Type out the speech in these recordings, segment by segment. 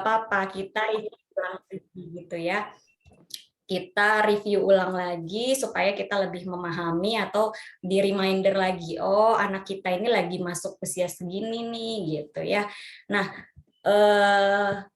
apa-apa, kita ulang lagi gitu ya. Kita review ulang lagi supaya kita lebih memahami atau di reminder lagi, oh anak kita ini lagi masuk usia segini nih gitu ya. Nah,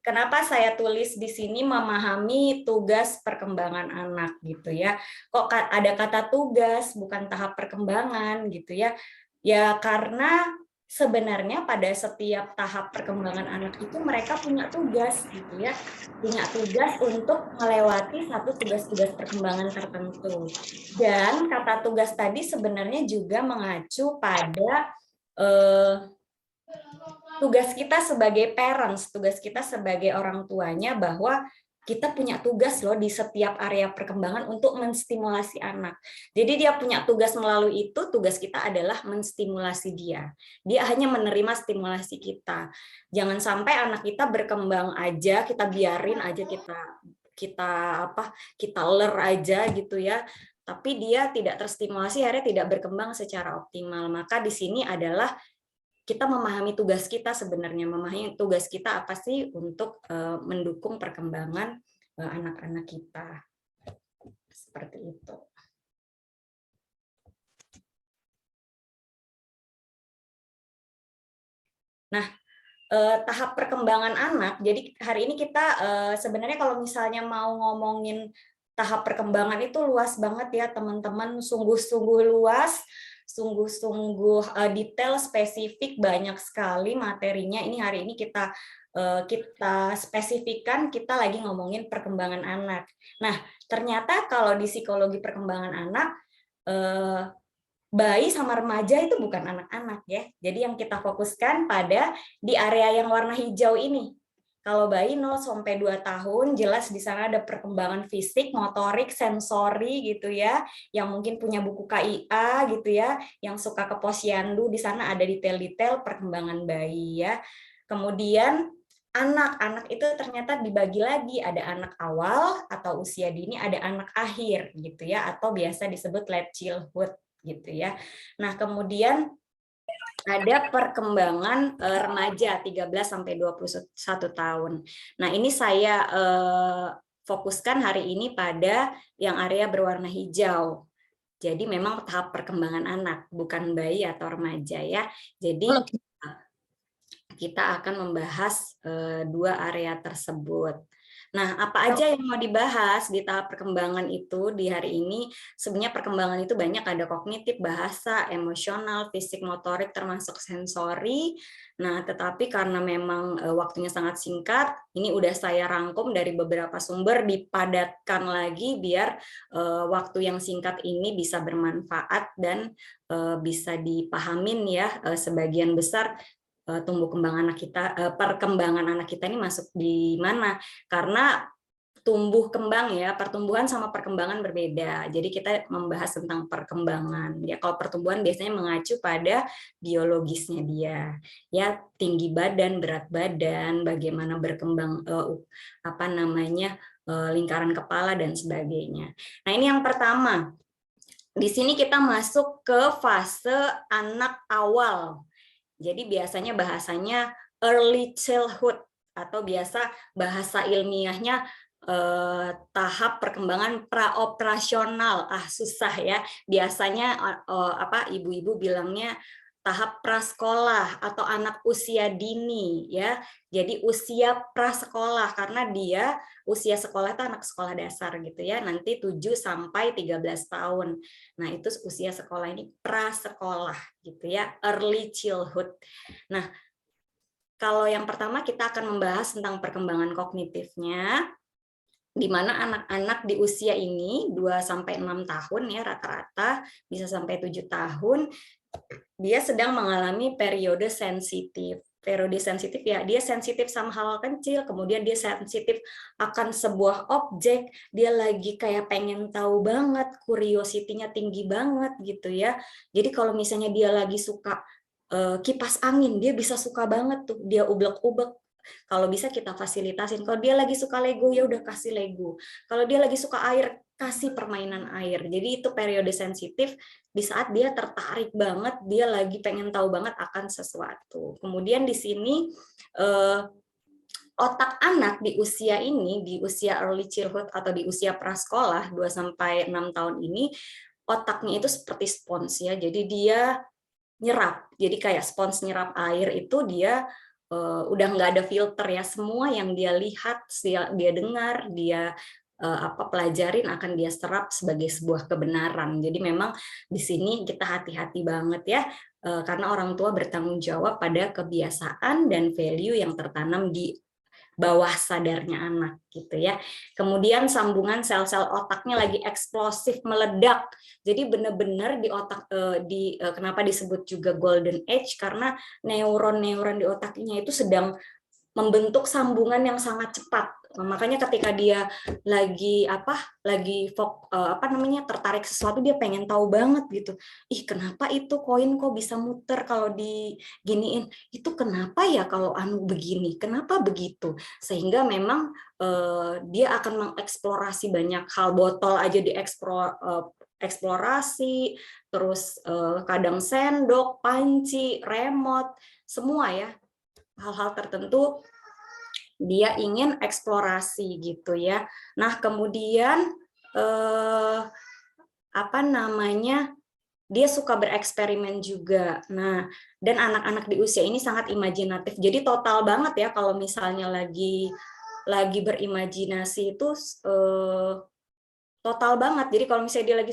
kenapa saya tulis di sini memahami tugas perkembangan anak gitu ya. Kok ada kata tugas bukan tahap perkembangan gitu ya. Ya karena sebenarnya pada setiap tahap perkembangan anak itu mereka punya tugas gitu ya. Punya tugas untuk melewati satu tugas-tugas perkembangan tertentu. Dan kata tugas tadi sebenarnya juga mengacu pada tugas kita sebagai parents, tugas kita sebagai orang tuanya bahwa kita punya tugas loh di setiap area perkembangan untuk menstimulasi anak. Jadi dia punya tugas melalui itu, tugas kita adalah menstimulasi dia. Dia hanya menerima stimulasi kita. Jangan sampai anak kita berkembang aja, kita biarin aja, kita ler aja gitu ya. Tapi dia tidak terstimulasi, akhirnya tidak berkembang secara optimal. Maka di sini adalah kita memahami tugas kita sebenarnya, memahami tugas kita apa sih untuk mendukung perkembangan anak-anak kita. Seperti itu. Nah, tahap perkembangan anak, jadi hari ini kita sebenarnya kalau misalnya mau ngomongin tahap perkembangan itu luas banget ya teman-teman, sungguh-sungguh luas, sungguh-sungguh detail, spesifik, banyak sekali materinya. Ini hari ini kita spesifikkan, kita lagi ngomongin perkembangan anak. Nah, ternyata kalau di psikologi perkembangan anak, bayi sama remaja itu bukan anak-anak ya. Jadi yang kita fokuskan pada di area yang warna hijau ini. Kalau bayi 0 sampai 2 tahun, jelas di sana ada perkembangan fisik, motorik, sensori gitu ya, yang mungkin punya buku KIA gitu ya, yang suka ke posyandu, di sana ada detail-detail perkembangan bayi ya. Kemudian anak-anak itu ternyata dibagi lagi, ada anak awal atau usia dini, ada anak akhir gitu ya, atau biasa disebut late childhood gitu ya. Nah, kemudian ada perkembangan remaja 13 sampai 21 tahun. Nah, ini saya fokuskan hari ini pada yang area berwarna hijau. Jadi memang tahap perkembangan anak, bukan bayi atau remaja ya. Jadi kita akan membahas dua area tersebut. Nah, apa aja yang mau dibahas di tahap perkembangan itu di hari ini? Sebenarnya perkembangan itu banyak, ada kognitif, bahasa, emosional, fisik, motorik, termasuk sensori. Nah, tetapi karena memang waktunya sangat singkat, ini udah saya rangkum dari beberapa sumber, dipadatkan lagi biar waktu yang singkat ini bisa bermanfaat dan bisa dipahamin ya sebagian besar tumbuh kembang anak kita, perkembangan anak kita ini masuk di mana? Karena tumbuh kembang ya, pertumbuhan sama perkembangan berbeda. Jadi kita membahas tentang perkembangan. Ya, kalau pertumbuhan biasanya mengacu pada biologisnya dia. Ya, tinggi badan, berat badan, bagaimana berkembang lingkaran kepala dan sebagainya. Nah, ini yang pertama. Di sini kita masuk ke fase anak awal. Jadi biasanya bahasanya early childhood atau biasa bahasa ilmiahnya tahap perkembangan praoperasional. Susah ya. Biasanya ibu-ibu bilangnya tahap prasekolah atau anak usia dini ya. Jadi usia prasekolah karena dia usia sekolah itu anak sekolah dasar gitu ya. Nanti 7 sampai 13 tahun. Nah, itu usia sekolah ini prasekolah gitu ya, early childhood. Nah, kalau yang pertama kita akan membahas tentang perkembangan kognitifnya, di mana anak-anak di usia ini 2 sampai 6 tahun ya rata-rata, bisa sampai 7 tahun, dia sedang mengalami periode sensitif. Periode sensitif ya, dia sensitif sama hal kecil, kemudian dia sensitif akan sebuah objek, dia lagi kayak pengen tahu banget, curiosity-nya tinggi banget gitu ya. Jadi kalau misalnya dia lagi suka kipas angin, dia bisa suka banget tuh, dia ublek-ublek. Kalau bisa kita fasilitasin. Kalau dia lagi suka Lego, ya udah kasih Lego. Kalau dia lagi suka air, kasih permainan air. Jadi itu periode sensitif di saat dia tertarik banget, dia lagi pengen tahu banget akan sesuatu. Kemudian di sini otak anak di usia ini, di usia early childhood atau di usia prasekolah 2-6 tahun ini, otaknya itu seperti spons ya. Jadi dia nyerap. Jadi kayak spons nyerap air itu dia udah nggak ada filter ya. Semua yang dia lihat, dia dengar, dia pelajarin akan dia serap sebagai sebuah kebenaran. Jadi memang di sini kita hati-hati banget ya, karena orang tua bertanggung jawab pada kebiasaan dan value yang tertanam di bawah sadarnya anak gitu ya. Kemudian sambungan sel-sel otaknya lagi eksplosif meledak. Jadi benar-benar di otak kenapa disebut juga golden age, karena neuron-neuron di otaknya itu sedang membentuk sambungan yang sangat cepat. Makanya ketika dia lagi tertarik sesuatu, dia pengen tahu banget gitu. Ih, kenapa itu koin kok bisa muter kalau diginiin? Itu kenapa ya kalau anu begini? Kenapa begitu? Sehingga memang dia akan mengeksplorasi banyak hal. Botol aja dieksplorasi, terus kadang sendok, panci, remote, semua ya. Hal-hal tertentu dia ingin eksplorasi gitu ya. Nah, kemudian dia suka bereksperimen juga. Nah, dan anak-anak di usia ini sangat imajinatif. Jadi total banget ya kalau misalnya lagi berimajinasi itu total banget. Jadi kalau misalnya dia lagi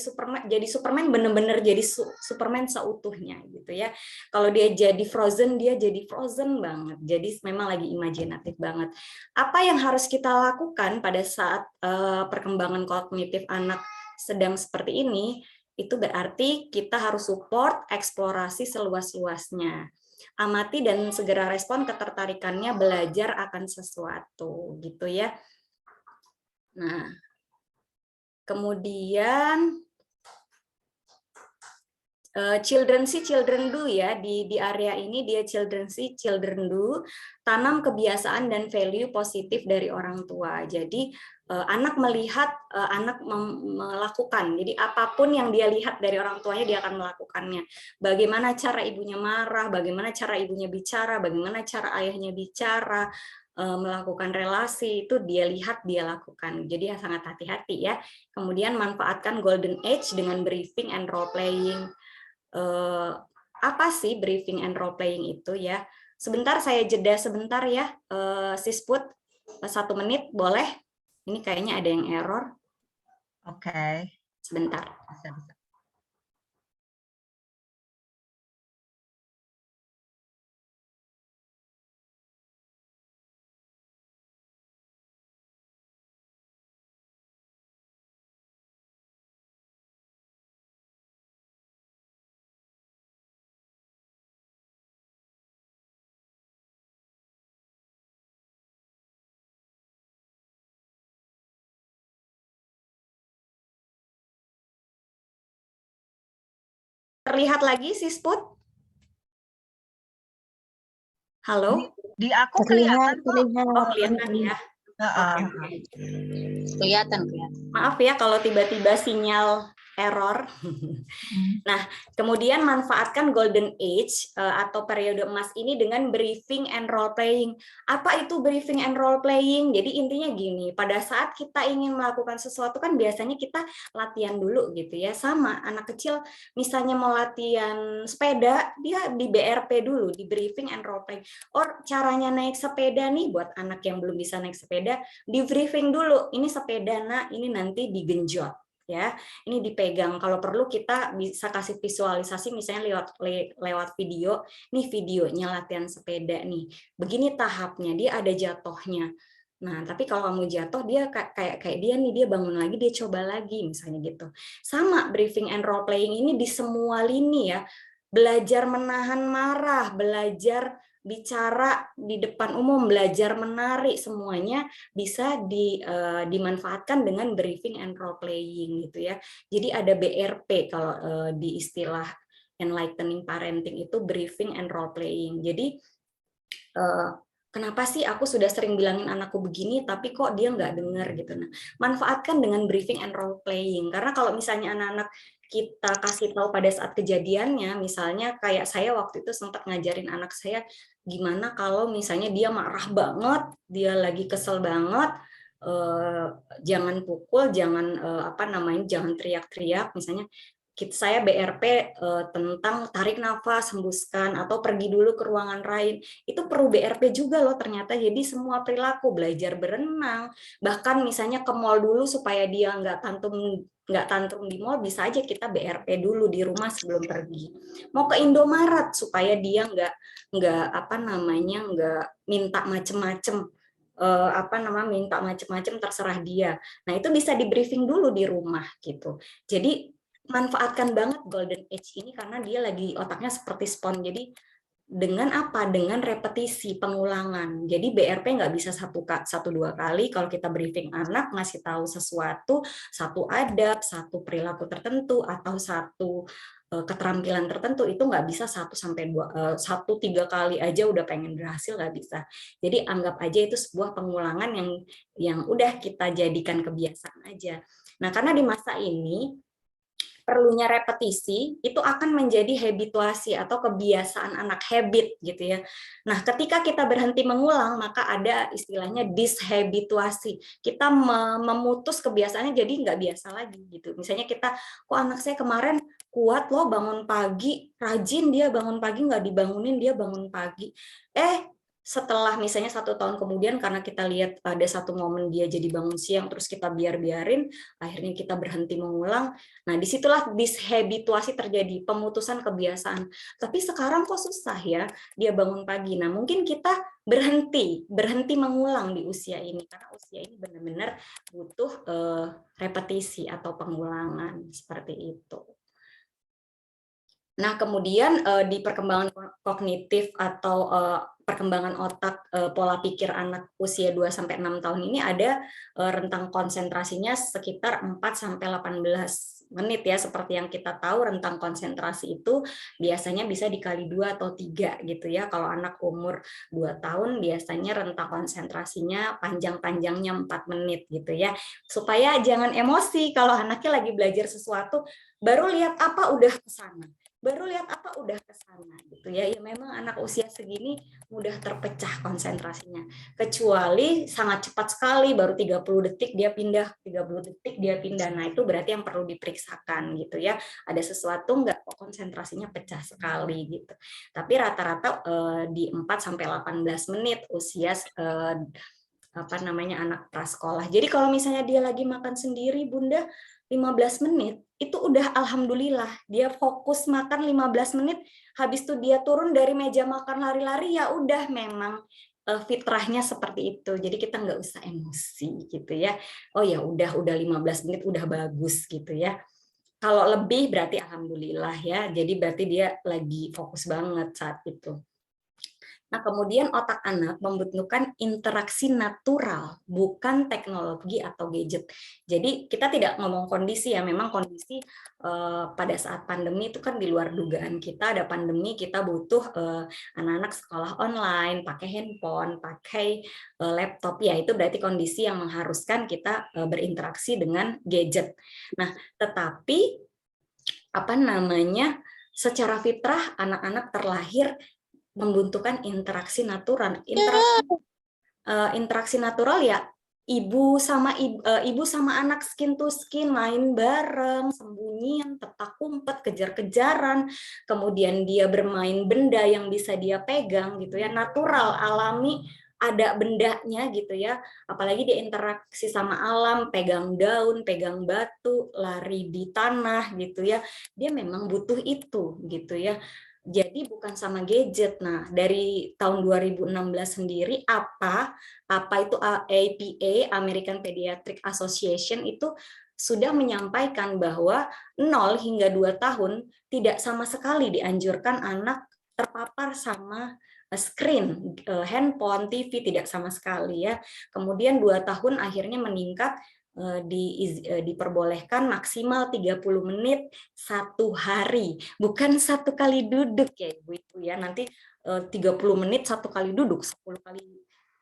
Superman bener-bener jadi Superman seutuhnya gitu ya. Kalau dia jadi Frozen, dia jadi Frozen banget. Jadi memang lagi imajinatif banget. Apa yang harus kita lakukan pada saat perkembangan kognitif anak sedang seperti ini? Itu berarti kita harus support eksplorasi seluas-luasnya. Amati dan segera respon ketertarikannya belajar akan sesuatu gitu ya. Nah, kemudian children see, children do ya, di area ini dia children see, children do, tanam kebiasaan dan value positif dari orang tua. Jadi anak melihat, anak melakukan. Jadi apapun yang dia lihat dari orang tuanya dia akan melakukannya. Bagaimana cara ibunya marah, bagaimana cara ibunya bicara, bagaimana cara ayahnya bicara, melakukan relasi, itu dia lihat, dia lakukan. Jadi sangat hati-hati ya. Kemudian manfaatkan golden age dengan briefing and role playing. Apa sih briefing and role playing itu ya? Sebentar saya jeda sebentar ya, Sisput, 1 menit boleh? Ini kayaknya ada yang error. Oke. Sebentar. Bisa. Terlihat lagi, Sisput? Halo? Di aku kelihatan, Bu. Oh, kelihatan ya. Kelihatan. Maaf ya kalau tiba-tiba sinyal error. Nah, kemudian manfaatkan golden age atau periode emas ini dengan briefing and role playing. Apa itu briefing and role playing? Jadi intinya gini, pada saat kita ingin melakukan sesuatu kan biasanya kita latihan dulu gitu ya. Sama anak kecil misalnya mau latihan sepeda, dia di BRP dulu, di briefing and role playing. Or caranya naik sepeda nih buat anak yang belum bisa naik sepeda, di briefing dulu. Ini sepeda nak, ini nanti digenjot. Ya, ini dipegang. Kalau perlu kita bisa kasih visualisasi misalnya lewat video. Nih videonya latihan sepeda nih. Begini tahapnya, dia ada jatuhnya. Nah, tapi kalau kamu jatuh dia kayak dia nih, dia bangun lagi, dia coba lagi misalnya gitu. Sama briefing and role playing ini di semua lini ya. Belajar menahan marah, belajar bicara di depan umum, belajar menari, semuanya bisa dimanfaatkan dengan briefing and role playing gitu ya. Jadi ada BRP kalau di istilah enlightening parenting itu briefing and role playing. Jadi kenapa sih aku sudah sering bilangin anakku begini tapi kok dia nggak dengar gitu. Nah, manfaatkan dengan briefing and role playing, karena kalau misalnya anak-anak kita kasih tahu pada saat kejadiannya, misalnya kayak saya waktu itu sempat ngajarin anak saya gimana kalau misalnya dia marah banget, dia lagi kesel banget, jangan pukul, jangan jangan teriak-teriak, misalnya saya BRP tentang tarik nafas, hembuskan, atau pergi dulu ke ruangan lain. Itu perlu BRP juga loh ternyata. Jadi semua perilaku, belajar berenang, bahkan misalnya ke mall dulu supaya dia nggak tantrum di mall, bisa aja kita BRP dulu di rumah sebelum pergi. Mau ke Indomaret supaya dia nggak minta macem-macem, minta macem-macem, terserah dia. Nah itu bisa di briefing dulu di rumah gitu. Jadi manfaatkan banget golden age ini karena dia lagi otaknya seperti spons. Jadi dengan apa? Dengan repetisi, pengulangan. Jadi BRP nggak bisa satu dua kali. Kalau kita briefing anak, ngasih tahu sesuatu, satu adab, satu perilaku tertentu, atau satu keterampilan tertentu, itu nggak bisa 1-3 kali aja udah pengen berhasil, nggak bisa. Jadi anggap aja itu sebuah pengulangan yang udah kita jadikan kebiasaan aja. Nah, karena di masa ini perlunya repetisi itu akan menjadi habituasi atau kebiasaan anak, habit gitu ya. Nah, ketika kita berhenti mengulang, maka ada istilahnya dishabituasi. Kita memutus kebiasaannya jadi nggak biasa lagi gitu. Misalnya kita, kok anak saya kemarin kuat loh bangun pagi, rajin dia bangun pagi, nggak dibangunin dia bangun pagi. Setelah misalnya 1 tahun kemudian karena kita lihat ada satu momen dia jadi bangun siang terus kita biarin, akhirnya kita berhenti mengulang. Nah, disitulah dishabituasi terjadi, pemutusan kebiasaan. Tapi sekarang kok susah ya dia bangun pagi. Nah, mungkin kita berhenti mengulang di usia ini karena usia ini benar-benar butuh repetisi atau pengulangan seperti itu. Nah, kemudian di perkembangan kognitif atau perkembangan otak, pola pikir anak usia 2-6 tahun ini ada rentang konsentrasinya sekitar 4-18 menit ya. Seperti yang kita tahu, rentang konsentrasi itu biasanya bisa dikali 2 atau 3 gitu ya. Kalau anak umur 2 tahun biasanya rentang konsentrasinya panjang-panjangnya 4 menit gitu ya. Supaya jangan emosi kalau anaknya lagi belajar sesuatu, baru lihat apa udah ke sana. Baru lihat apa udah ke sana gitu ya. Ya memang anak usia segini mudah terpecah konsentrasinya. Kecuali sangat cepat sekali baru 30 detik dia pindah, 30 detik dia pindah. Nah, itu berarti yang perlu diperiksakan gitu ya. Ada sesuatu enggak kok konsentrasinya pecah sekali gitu. Tapi rata-rata di 4-18 menit usia anak prasekolah. Jadi kalau misalnya dia lagi makan sendiri, Bunda, 15 menit itu udah alhamdulillah dia fokus makan 15 menit, habis itu dia turun dari meja makan lari-lari, ya udah memang fitrahnya seperti itu. Jadi kita nggak usah emosi gitu ya. Oh ya udah 15 menit udah bagus gitu ya. Kalau lebih berarti alhamdulillah ya. Jadi berarti dia lagi fokus banget saat itu. Nah, kemudian otak anak membutuhkan interaksi natural, bukan teknologi atau gadget. Jadi kita tidak ngomong kondisi ya, memang kondisi pada saat pandemi itu kan di luar dugaan kita, ada pandemi kita butuh anak-anak sekolah online, pakai handphone, pakai laptop, ya itu berarti kondisi yang mengharuskan kita berinteraksi dengan gadget. Nah, tetapi secara fitrah anak-anak terlahir membutuhkan interaksi natural. Interaksi natural ya ibu sama anak skin to skin, main bareng, sembunyian, petak umpet, kejar-kejaran, kemudian dia bermain benda yang bisa dia pegang gitu ya, natural, alami, ada bendanya gitu ya, apalagi dia interaksi sama alam, pegang daun, pegang batu, lari di tanah gitu ya, dia memang butuh itu gitu ya. Jadi bukan sama gadget. Nah, dari tahun 2016 sendiri apa itu APA, American Pediatric Association, itu sudah menyampaikan bahwa 0 hingga 2 tahun tidak sama sekali dianjurkan anak terpapar sama screen, handphone, TV, tidak sama sekali ya. Kemudian 2 tahun akhirnya meningkat, diperbolehkan maksimal 30 menit 1 hari, bukan 1 kali duduk ya Ibu-ibu ya. Nanti 30 menit 1 kali duduk, 10 kali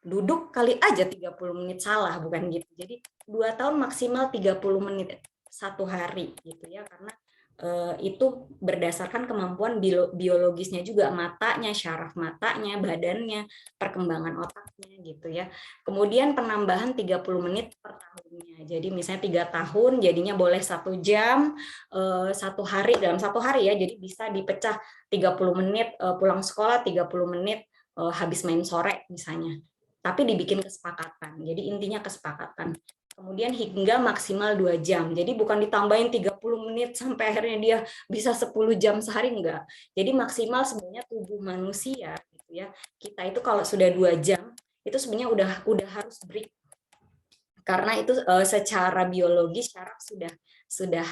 duduk kali aja 30 menit, salah, bukan gitu. Jadi 2 tahun maksimal 30 menit 1 hari gitu ya, karena itu berdasarkan kemampuan biologisnya juga, matanya, syaraf matanya, badannya, perkembangan otaknya gitu ya. Kemudian penambahan 30 menit per tahunnya. Jadi misalnya 3 tahun jadinya boleh 1 jam satu hari, dalam 1 hari ya. Jadi bisa dipecah 30 menit pulang sekolah, 30 menit habis main sore misalnya. Tapi dibikin kesepakatan. Jadi intinya kesepakatan. Kemudian hingga maksimal 2 jam. Jadi bukan ditambahin 30 menit sampai akhirnya dia bisa 10 jam sehari, enggak. Jadi maksimal sebenarnya tubuh manusia gitu ya. Kita itu kalau sudah 2 jam itu sebenarnya udah harus break. Karena itu secara biologis syaraf sudah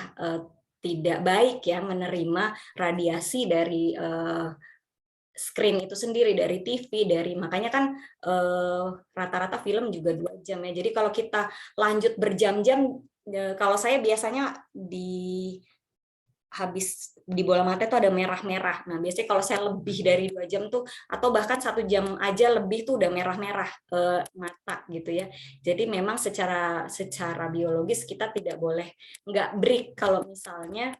tidak baik ya menerima radiasi dari screen itu sendiri, dari TV, makanya kan rata-rata film juga 2 jam ya. Jadi kalau kita lanjut berjam-jam, kalau saya biasanya habis di bola mata itu ada merah-merah. Nah biasanya kalau saya lebih dari 2 jam tuh, atau bahkan 1 jam aja lebih tuh udah merah-merah mata gitu ya. Jadi memang secara biologis kita tidak boleh nggak break kalau misalnya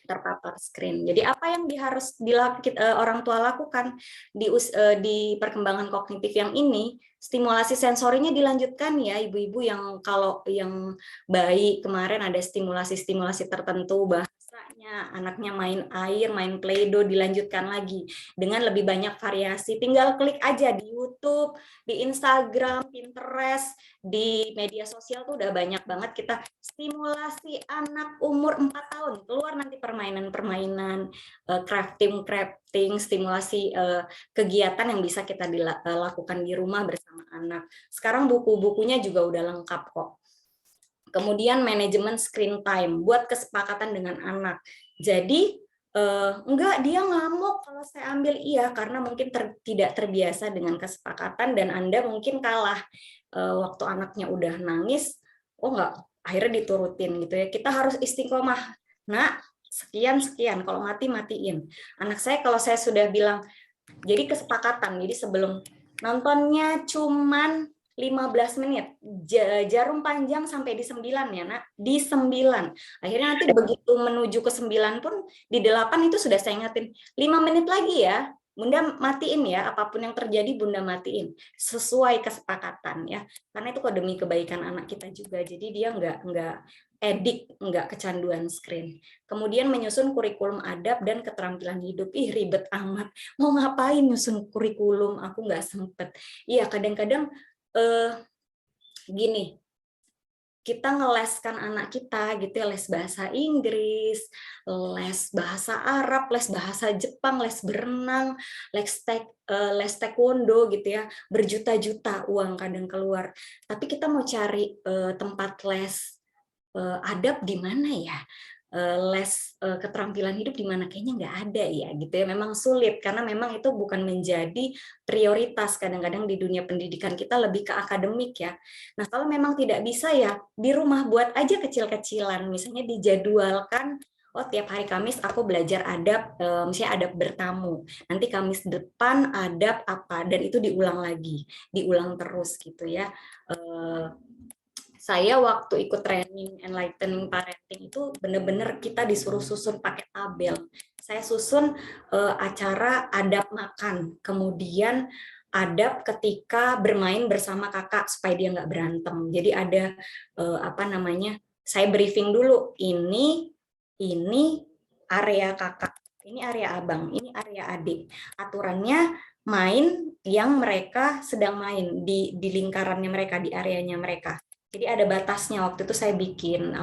terpapar screen. Jadi apa yang harus orang tua lakukan di perkembangan kognitif yang ini, stimulasi sensorinya dilanjutkan ya ibu-ibu, yang kalau yang bayi kemarin ada stimulasi tertentu, bahasanya, anaknya main air, main play-doh, dilanjutkan lagi dengan lebih banyak variasi. Tinggal klik aja di YouTube, di Instagram, Pinterest, di media sosial tuh udah banyak banget kita stimulasi anak umur 4 tahun. Keluar nanti permainan-permainan, crafting, stimulasi kegiatan yang bisa kita lakukan di rumah bersama anak. Sekarang buku-bukunya juga udah lengkap kok. Kemudian manajemen screen time, buat kesepakatan dengan anak. Jadi enggak, dia ngamuk kalau saya ambil, iya karena mungkin tidak terbiasa dengan kesepakatan dan Anda mungkin kalah waktu anaknya udah nangis, oh enggak, akhirnya diturutin gitu ya. Kita harus istiqomah. Nah, sekian, kalau matiin. Anak saya kalau saya sudah bilang, jadi kesepakatan, jadi sebelum nontonnya cuman 15 menit, jarum panjang sampai di 9 ya nak, di 9. Akhirnya nanti begitu menuju ke 9 pun, di 8 itu sudah saya ingatin, 5 menit lagi ya, Bunda matiin ya, apapun yang terjadi Bunda matiin, sesuai kesepakatan ya, karena itu kok demi kebaikan anak kita juga, jadi dia nggak edik, nggak kecanduan screen. Kemudian menyusun kurikulum adab dan keterampilan hidup, ih ribet amat, mau ngapain nyusun kurikulum, aku nggak sempet. Iya kadang-kadang gini, kita ngeleskan anak kita gitu ya, les bahasa Inggris, les bahasa Arab, les bahasa Jepang, les berenang, les taekwondo gitu ya, berjuta-juta uang kadang keluar. Tapi kita mau cari tempat les adab di mana ya? Les keterampilan hidup di mana, kayaknya nggak ada ya gitu ya. Memang sulit karena memang itu bukan menjadi prioritas, kadang-kadang di dunia pendidikan kita lebih ke akademik ya. Nah kalau memang tidak bisa ya di rumah buat aja kecil-kecilan, misalnya dijadwalkan, oh tiap hari Kamis aku belajar adab, misalnya adab bertamu, nanti Kamis depan adab apa, dan itu diulang terus gitu ya. Saya waktu ikut training Enlightening Parenting itu benar-benar kita disuruh susun pakai tabel. Saya susun acara adab makan, kemudian adab ketika bermain bersama kakak supaya dia nggak berantem. Jadi ada saya briefing dulu, ini area kakak, ini area abang, ini area adik. Aturannya main yang mereka sedang main di lingkarannya mereka, di areanya mereka. Jadi ada batasnya. Waktu itu saya bikin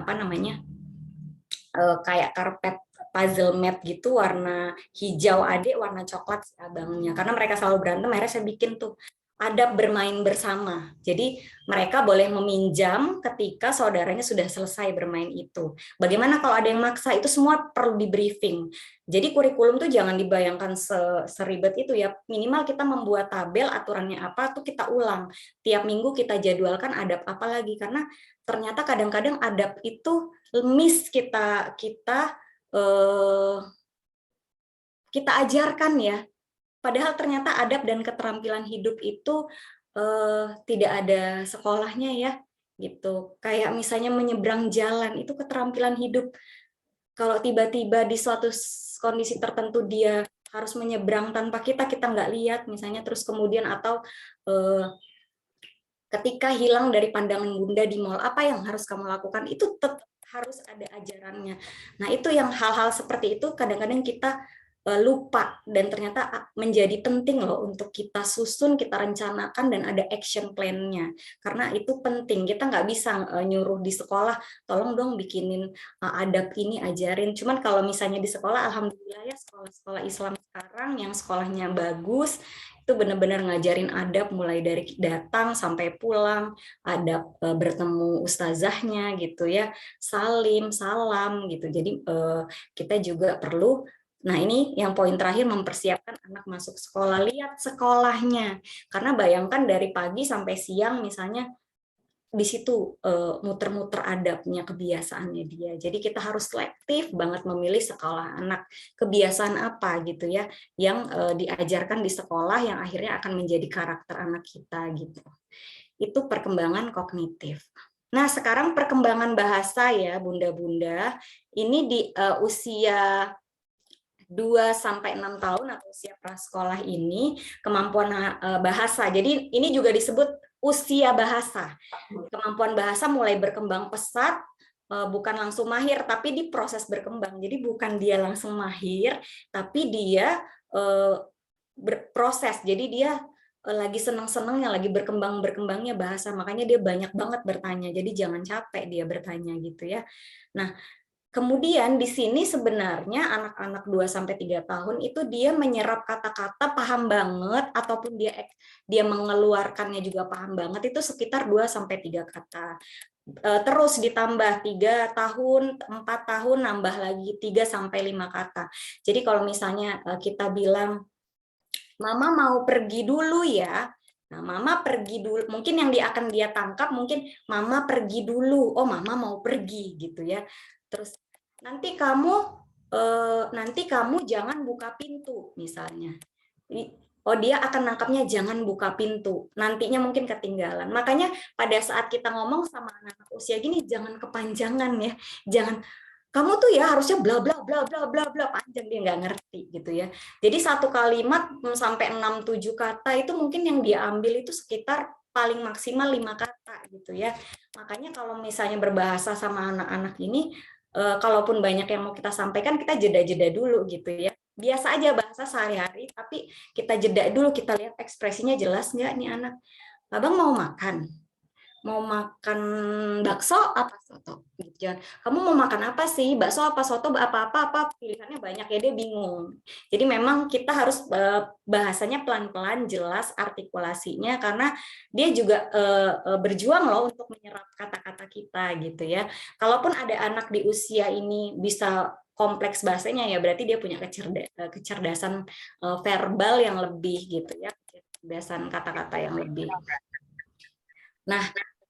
kayak karpet puzzle mat gitu, warna hijau adik, warna coklat si abangnya. Karena mereka selalu berantem, akhirnya saya bikin tuh adab bermain bersama. Jadi mereka boleh meminjam ketika saudaranya sudah selesai bermain itu. Bagaimana kalau ada yang maksa? Itu semua perlu di briefing. Jadi kurikulum tuh jangan dibayangkan seribet itu ya. Minimal kita membuat tabel, aturannya apa tuh kita ulang. Tiap minggu kita jadwalkan adab apa lagi, karena ternyata kadang-kadang adab itu miss kita ajarkan ya. Padahal ternyata adab dan keterampilan hidup itu tidak ada sekolahnya ya, gitu. Kayak misalnya menyeberang jalan itu keterampilan hidup. kalau tiba-tiba di suatu kondisi tertentu dia harus menyeberang tanpa kita nggak lihat misalnya, terus kemudian atau ketika hilang dari pandangan Bunda di mall, apa yang harus kamu lakukan, itu tetap harus ada ajarannya. Nah itu yang hal-hal seperti itu kadang-kadang kita lupa dan ternyata menjadi penting loh untuk kita susun, kita rencanakan dan ada action plan-nya. Karena itu penting, kita nggak bisa nyuruh di sekolah, tolong dong bikinin adab ini, ajarin. Cuman kalau misalnya di sekolah, alhamdulillah ya sekolah-sekolah Islam sekarang yang sekolahnya bagus, itu benar-benar ngajarin adab mulai dari datang sampai pulang, adab bertemu ustazahnya gitu ya, salim, salam gitu. Jadi kita juga perlu. Nah, ini yang poin terakhir, mempersiapkan anak masuk sekolah. Lihat sekolahnya. Karena bayangkan dari pagi sampai siang misalnya di situ muter-muter adabnya, kebiasaannya dia. Jadi kita harus selektif banget memilih sekolah anak. Kebiasaan apa gitu ya yang diajarkan di sekolah yang akhirnya akan menjadi karakter anak kita gitu. Itu perkembangan kognitif. Nah, sekarang perkembangan bahasa ya, Bunda-bunda. Ini di usia 2-6 tahun atau usia prasekolah ini kemampuan bahasa. Jadi ini juga disebut usia bahasa. Kemampuan bahasa mulai berkembang pesat, bukan langsung mahir, tapi di proses berkembang. Jadi bukan dia langsung mahir, tapi dia berproses. Jadi dia lagi senang-senangnya, lagi berkembangnya bahasa. Makanya dia banyak banget bertanya. Jadi jangan capek dia bertanya gitu ya. Nah, kemudian di sini sebenarnya anak-anak 2-3 tahun itu dia menyerap kata-kata paham banget, ataupun dia mengeluarkannya juga paham banget, itu sekitar 2-3 kata. Terus ditambah 3 tahun, 4 tahun nambah lagi 3-5 kata. Jadi kalau misalnya kita bilang, Mama mau pergi dulu ya. Nah, Mama pergi dulu. Mungkin yang akan dia tangkap mungkin Mama pergi dulu. Oh, Mama mau pergi gitu ya. Terus nanti kamu jangan buka pintu misalnya. Oh, dia akan nangkapnya jangan buka pintu. Nantinya mungkin ketinggalan. Makanya pada saat kita ngomong sama anak-anak usia gini jangan kepanjangan ya. Jangan kamu tuh ya harusnya bla bla bla bla bla bla, panjang, dia nggak ngerti gitu ya. Jadi satu kalimat sampai 6-7 kata itu mungkin yang dia ambil itu sekitar paling maksimal 5 kata gitu ya. Makanya kalau misalnya berbahasa sama anak-anak ini, kalaupun banyak yang mau kita sampaikan, kita jeda-jeda dulu gitu ya. Biasa aja bahasa sehari-hari, tapi kita jeda dulu, kita lihat ekspresinya jelas nggak nih anak. Abang mau makan? Mau makan bakso apa soto? Gitu. Kamu mau makan apa sih? Bakso apa soto apa pilihannya banyak ya, dia bingung. Jadi memang kita harus bahasanya pelan-pelan, jelas artikulasinya, karena dia juga berjuang loh untuk menyerap kata-kata kita gitu ya. Kalaupun ada anak di usia ini bisa kompleks bahasanya ya berarti dia punya kecerdasan verbal yang lebih gitu ya, kecerdasan kata-kata yang lebih. Nah,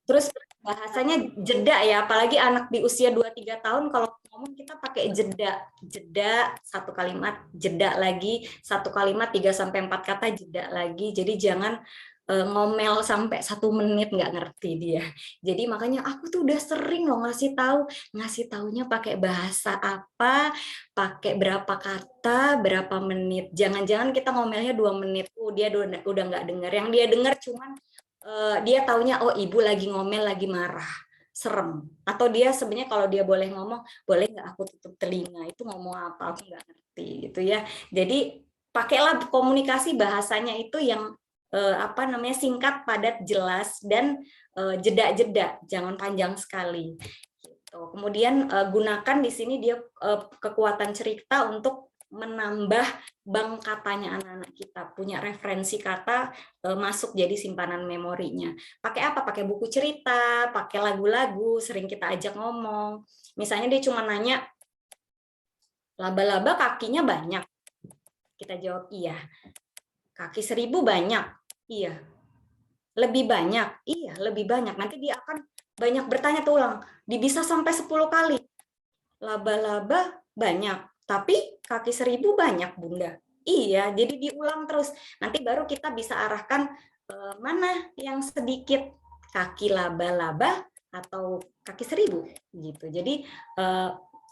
terus bahasanya jeda ya, apalagi anak di usia 2-3 tahun kalau ngomong kita pakai jeda satu kalimat, jeda lagi satu kalimat 3-4 kata, jeda lagi. Jadi jangan ngomel sampai 1 menit nggak ngerti dia. Jadi makanya aku tuh udah sering loh ngasih taunya pakai bahasa apa, pakai berapa kata, berapa menit. Jangan-jangan kita ngomelnya 2 menit, dia udah nggak dengar. Yang dia dengar cuman dia taunya oh ibu lagi ngomel, lagi marah, serem. Atau dia sebenarnya kalau dia boleh ngomong, boleh nggak aku tutup telinga, itu ngomong apa aku nggak ngerti gitu ya. Jadi pakailah komunikasi bahasanya itu yang singkat, padat, jelas, dan jeda-jeda, jangan panjang sekali. Gitu. Kemudian gunakan di sini dia kekuatan cerita untuk menambah bank katanya anak-anak kita, punya referensi kata masuk jadi simpanan memorinya. Pakai apa? Pakai buku cerita, pakai lagu-lagu, sering kita ajak ngomong. Misalnya dia cuma nanya, laba-laba kakinya banyak. Kita jawab iya. Kaki 1000 banyak? Iya. Lebih banyak? Iya, lebih banyak. Nanti dia akan banyak bertanya tuh ulang. Bisa sampai 10 kali. Laba-laba banyak, tapi kaki 1000 banyak, Bunda. Iya, jadi diulang terus. Nanti baru kita bisa arahkan mana yang sedikit, kaki laba-laba atau kaki 1000 gitu. Jadi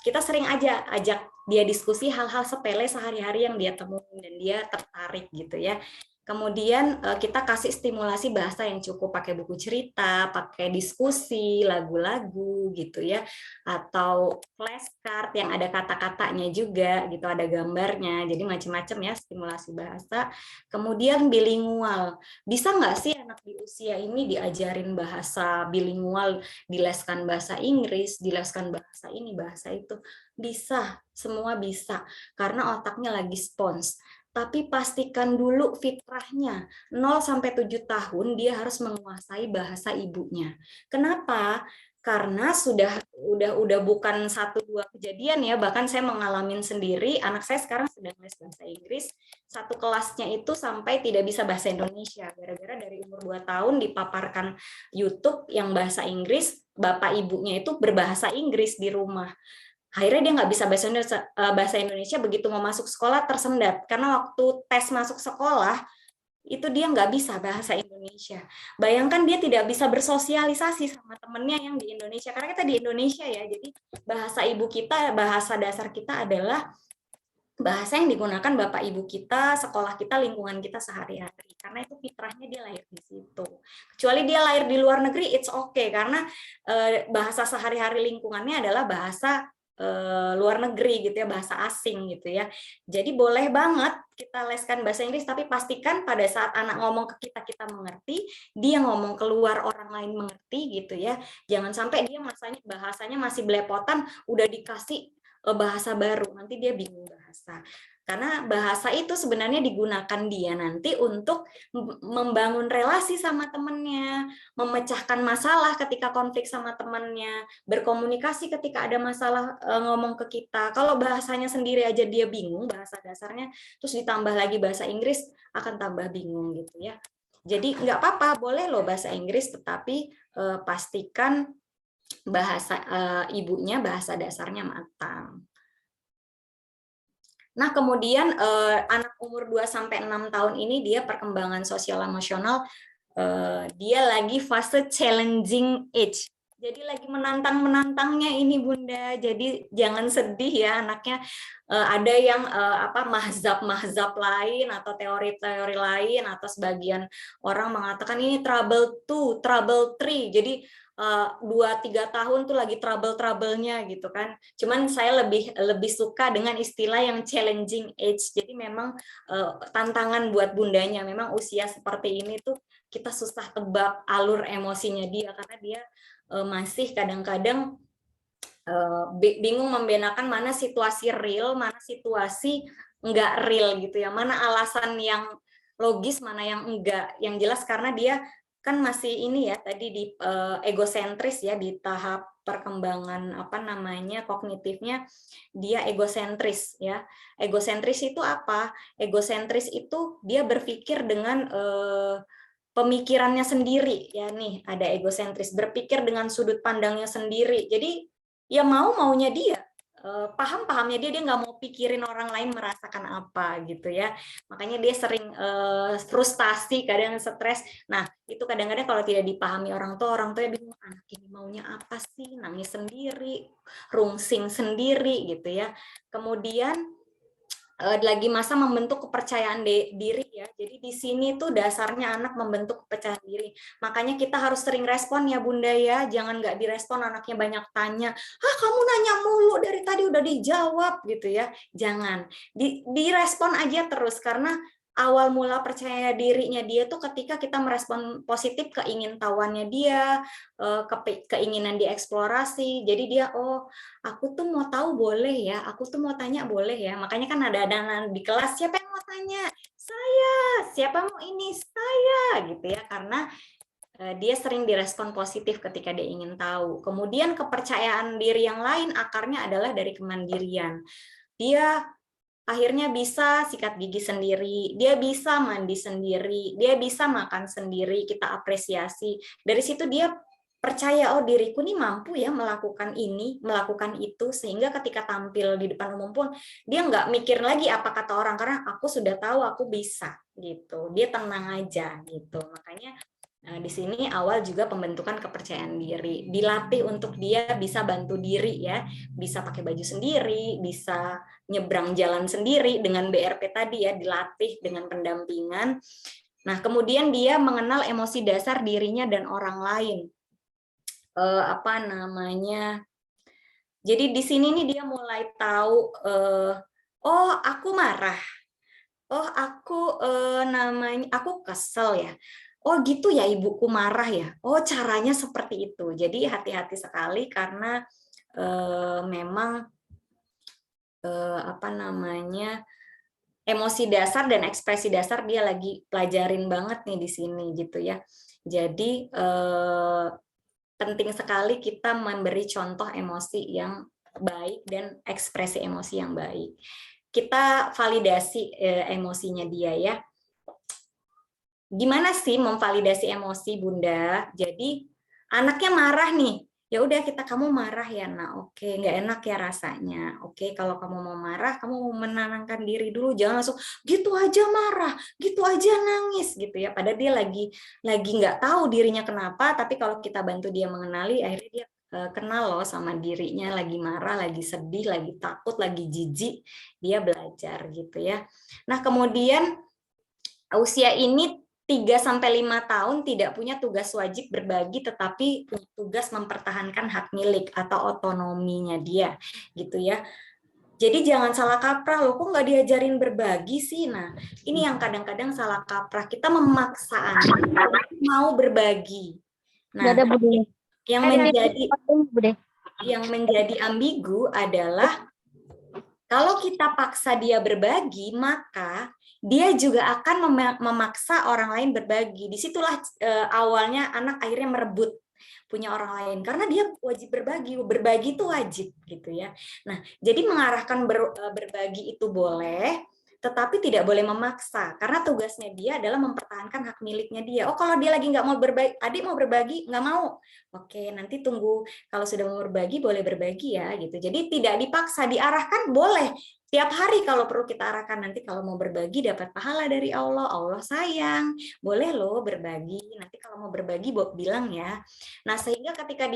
kita sering aja ajak dia diskusi hal-hal sepele sehari-hari yang dia temuin dan dia tertarik gitu ya. Kemudian kita kasih stimulasi bahasa yang cukup, pakai buku cerita, pakai diskusi, lagu-lagu gitu ya, atau flashcard yang ada kata-katanya juga gitu, ada gambarnya, jadi macam-macam ya stimulasi bahasa. Kemudian bilingual, bisa nggak sih anak di usia ini diajarin bahasa bilingual, dileskan bahasa Inggris, dileskan bahasa ini, bahasa itu? Bisa, semua bisa, karena otaknya lagi spons. Tapi pastikan dulu fitrahnya 0 sampai 7 tahun dia harus menguasai bahasa ibunya. Kenapa? Karena udah bukan 1-2 kejadian ya, bahkan saya mengalami sendiri, anak saya sekarang sedang les bahasa Inggris, satu kelasnya itu sampai tidak bisa bahasa Indonesia gara-gara dari umur 2 tahun dipaparkan YouTube yang bahasa Inggris, bapak ibunya itu berbahasa Inggris di rumah. Akhirnya dia nggak bisa bahasa Indonesia, begitu mau masuk sekolah tersendat karena waktu tes masuk sekolah itu dia nggak bisa bahasa Indonesia. Bayangkan dia tidak bisa bersosialisasi sama temennya yang di Indonesia, karena kita di Indonesia ya, jadi bahasa ibu kita, bahasa dasar kita adalah bahasa yang digunakan bapak ibu kita, sekolah kita, lingkungan kita sehari-hari, karena itu fitrahnya dia lahir di situ. Kecuali dia lahir di luar negeri, it's okay, karena bahasa sehari-hari lingkungannya adalah bahasa luar negeri gitu ya, bahasa asing gitu ya. Jadi boleh banget kita leskan bahasa Inggris, tapi pastikan pada saat anak ngomong ke kita, kita mengerti, dia ngomong keluar orang lain mengerti gitu ya. Jangan sampai dia bahasanya masih belepotan, udah dikasih bahasa baru, nanti dia bingung bahasa. Karena bahasa itu sebenarnya digunakan dia nanti untuk membangun relasi sama temannya, memecahkan masalah ketika konflik sama temannya, berkomunikasi ketika ada masalah ngomong ke kita. Kalau bahasanya sendiri aja dia bingung, bahasa dasarnya, terus ditambah lagi bahasa Inggris, akan tambah bingung gitu ya. Jadi nggak apa-apa, boleh loh bahasa Inggris, tetapi pastikan bahasa ibunya, bahasa dasarnya matang. Nah, kemudian anak umur 2 sampai 6 tahun ini dia perkembangan sosial emosional, dia lagi fase challenging age. Jadi lagi menantang-menantangnya ini Bunda. Jadi jangan sedih ya anaknya. Ada yang mahzab-mahzab lain atau teori-teori lain, atau sebagian orang mengatakan ini trouble 2, trouble 3. Jadi 2-3 tahun tuh lagi trouble-troublenya gitu kan. Cuman saya lebih suka dengan istilah yang challenging age. Jadi memang tantangan buat bundanya. Memang usia seperti ini tuh kita susah tebak alur emosinya dia, karena dia masih kadang-kadang bingung membedakan mana situasi real, mana situasi enggak real gitu ya. Mana alasan yang logis, mana yang enggak. Yang jelas karena dia kan masih ini ya, tadi di egosentris ya, di tahap perkembangan kognitifnya dia egosentris ya. Egosentris itu apa? Egosentris itu dia berpikir dengan pemikirannya sendiri ya, nih ada egosentris, berpikir dengan sudut pandangnya sendiri. Jadi ya maunya dia, paham-pahamnya dia nggak mau pikirin orang lain merasakan apa gitu ya. Makanya dia sering frustasi, kadang stres. Nah, itu kadang-kadang kalau tidak dipahami orang tua bingung, anak ini maunya apa sih, nangis sendiri, rungsing sendiri gitu ya. Kemudian lagi masa membentuk kepercayaan diri ya. Jadi di sini tuh dasarnya anak membentuk kepercayaan diri. Makanya kita harus sering respon ya Bunda ya. Jangan nggak direspon, anaknya banyak tanya. Kamu nanya mulu dari tadi udah dijawab gitu ya. Jangan. Direspon aja terus, karena awal mula percaya dirinya dia tuh ketika kita merespon positif keingintahuannya dia, keinginan dieksplorasi. Jadi dia, oh aku tuh mau tahu boleh ya, aku tuh mau tanya boleh ya. Makanya kan ada di kelas, siapa yang mau tanya? Saya. Siapa mau ini? Saya gitu ya. Karena dia sering direspon positif ketika dia ingin tahu. Kemudian kepercayaan diri yang lain akarnya adalah dari kemandirian. Dia akhirnya bisa sikat gigi sendiri, dia bisa mandi sendiri, dia bisa makan sendiri, kita apresiasi. Dari situ dia percaya, oh diriku nih mampu ya melakukan ini, melakukan itu, sehingga ketika tampil di depan umum pun dia nggak mikir lagi apa kata orang, karena aku sudah tahu aku bisa gitu. Dia tenang aja gitu. Makanya Nah, di sini awal juga pembentukan kepercayaan diri, dilatih untuk dia bisa bantu diri ya, bisa pakai baju sendiri, bisa nyebrang jalan sendiri dengan BRP tadi ya, dilatih dengan pendampingan. Nah, kemudian dia mengenal emosi dasar dirinya dan orang lain. Apa namanya? Jadi di sini nih dia mulai tahu, oh aku marah, oh aku namanya aku kesel ya. Oh gitu ya ibuku marah ya. Oh caranya seperti itu. Jadi hati-hati sekali karena memang apa namanya emosi dasar dan ekspresi dasar dia lagi pelajarin banget nih di sini gitu ya. Jadi penting sekali kita memberi contoh emosi yang baik dan ekspresi emosi yang baik. Kita validasi emosinya dia ya. Gimana sih memvalidasi emosi Bunda? Jadi anaknya marah nih, ya udah kita kamu marah ya, nah oke, nggak enak ya rasanya. Oke, kalau kamu mau marah, kamu mau menenangkan diri dulu, jangan langsung gitu aja marah, gitu aja nangis gitu ya. Padahal dia lagi nggak tahu dirinya kenapa, tapi kalau kita bantu dia mengenali, akhirnya dia kenal loh sama dirinya, lagi marah, lagi sedih, lagi takut, lagi jijik, dia belajar gitu ya. Nah kemudian usia ini 3-5 tahun tidak punya tugas wajib berbagi tetapi punya tugas mempertahankan hak milik atau otonominya dia gitu ya. Jadi jangan salah kaprah loh, kok nggak diajarin berbagi sih? Nah, ini yang kadang-kadang salah kaprah. Kita memaksa anak mau berbagi. Nah, Nggak ada Bude. yang menjadi ambigu adalah kalau kita paksa dia berbagi, maka dia juga akan memaksa orang lain berbagi. Disitulah awalnya anak akhirnya merebut punya orang lain karena dia wajib berbagi itu wajib gitu ya. Nah, jadi mengarahkan berbagi itu boleh, tetapi tidak boleh memaksa karena tugasnya dia adalah mempertahankan hak miliknya dia. Oh, kalau dia lagi nggak mau berbagi, adik mau berbagi nggak mau, oke nanti tunggu kalau sudah mau berbagi boleh berbagi ya gitu. Jadi tidak dipaksa, diarahkan boleh. Tiap hari kalau perlu kita arahkan, nanti kalau mau berbagi dapat pahala dari Allah, Allah sayang, boleh loh berbagi. Nanti kalau mau berbagi bilang ya. Nah sehingga ketika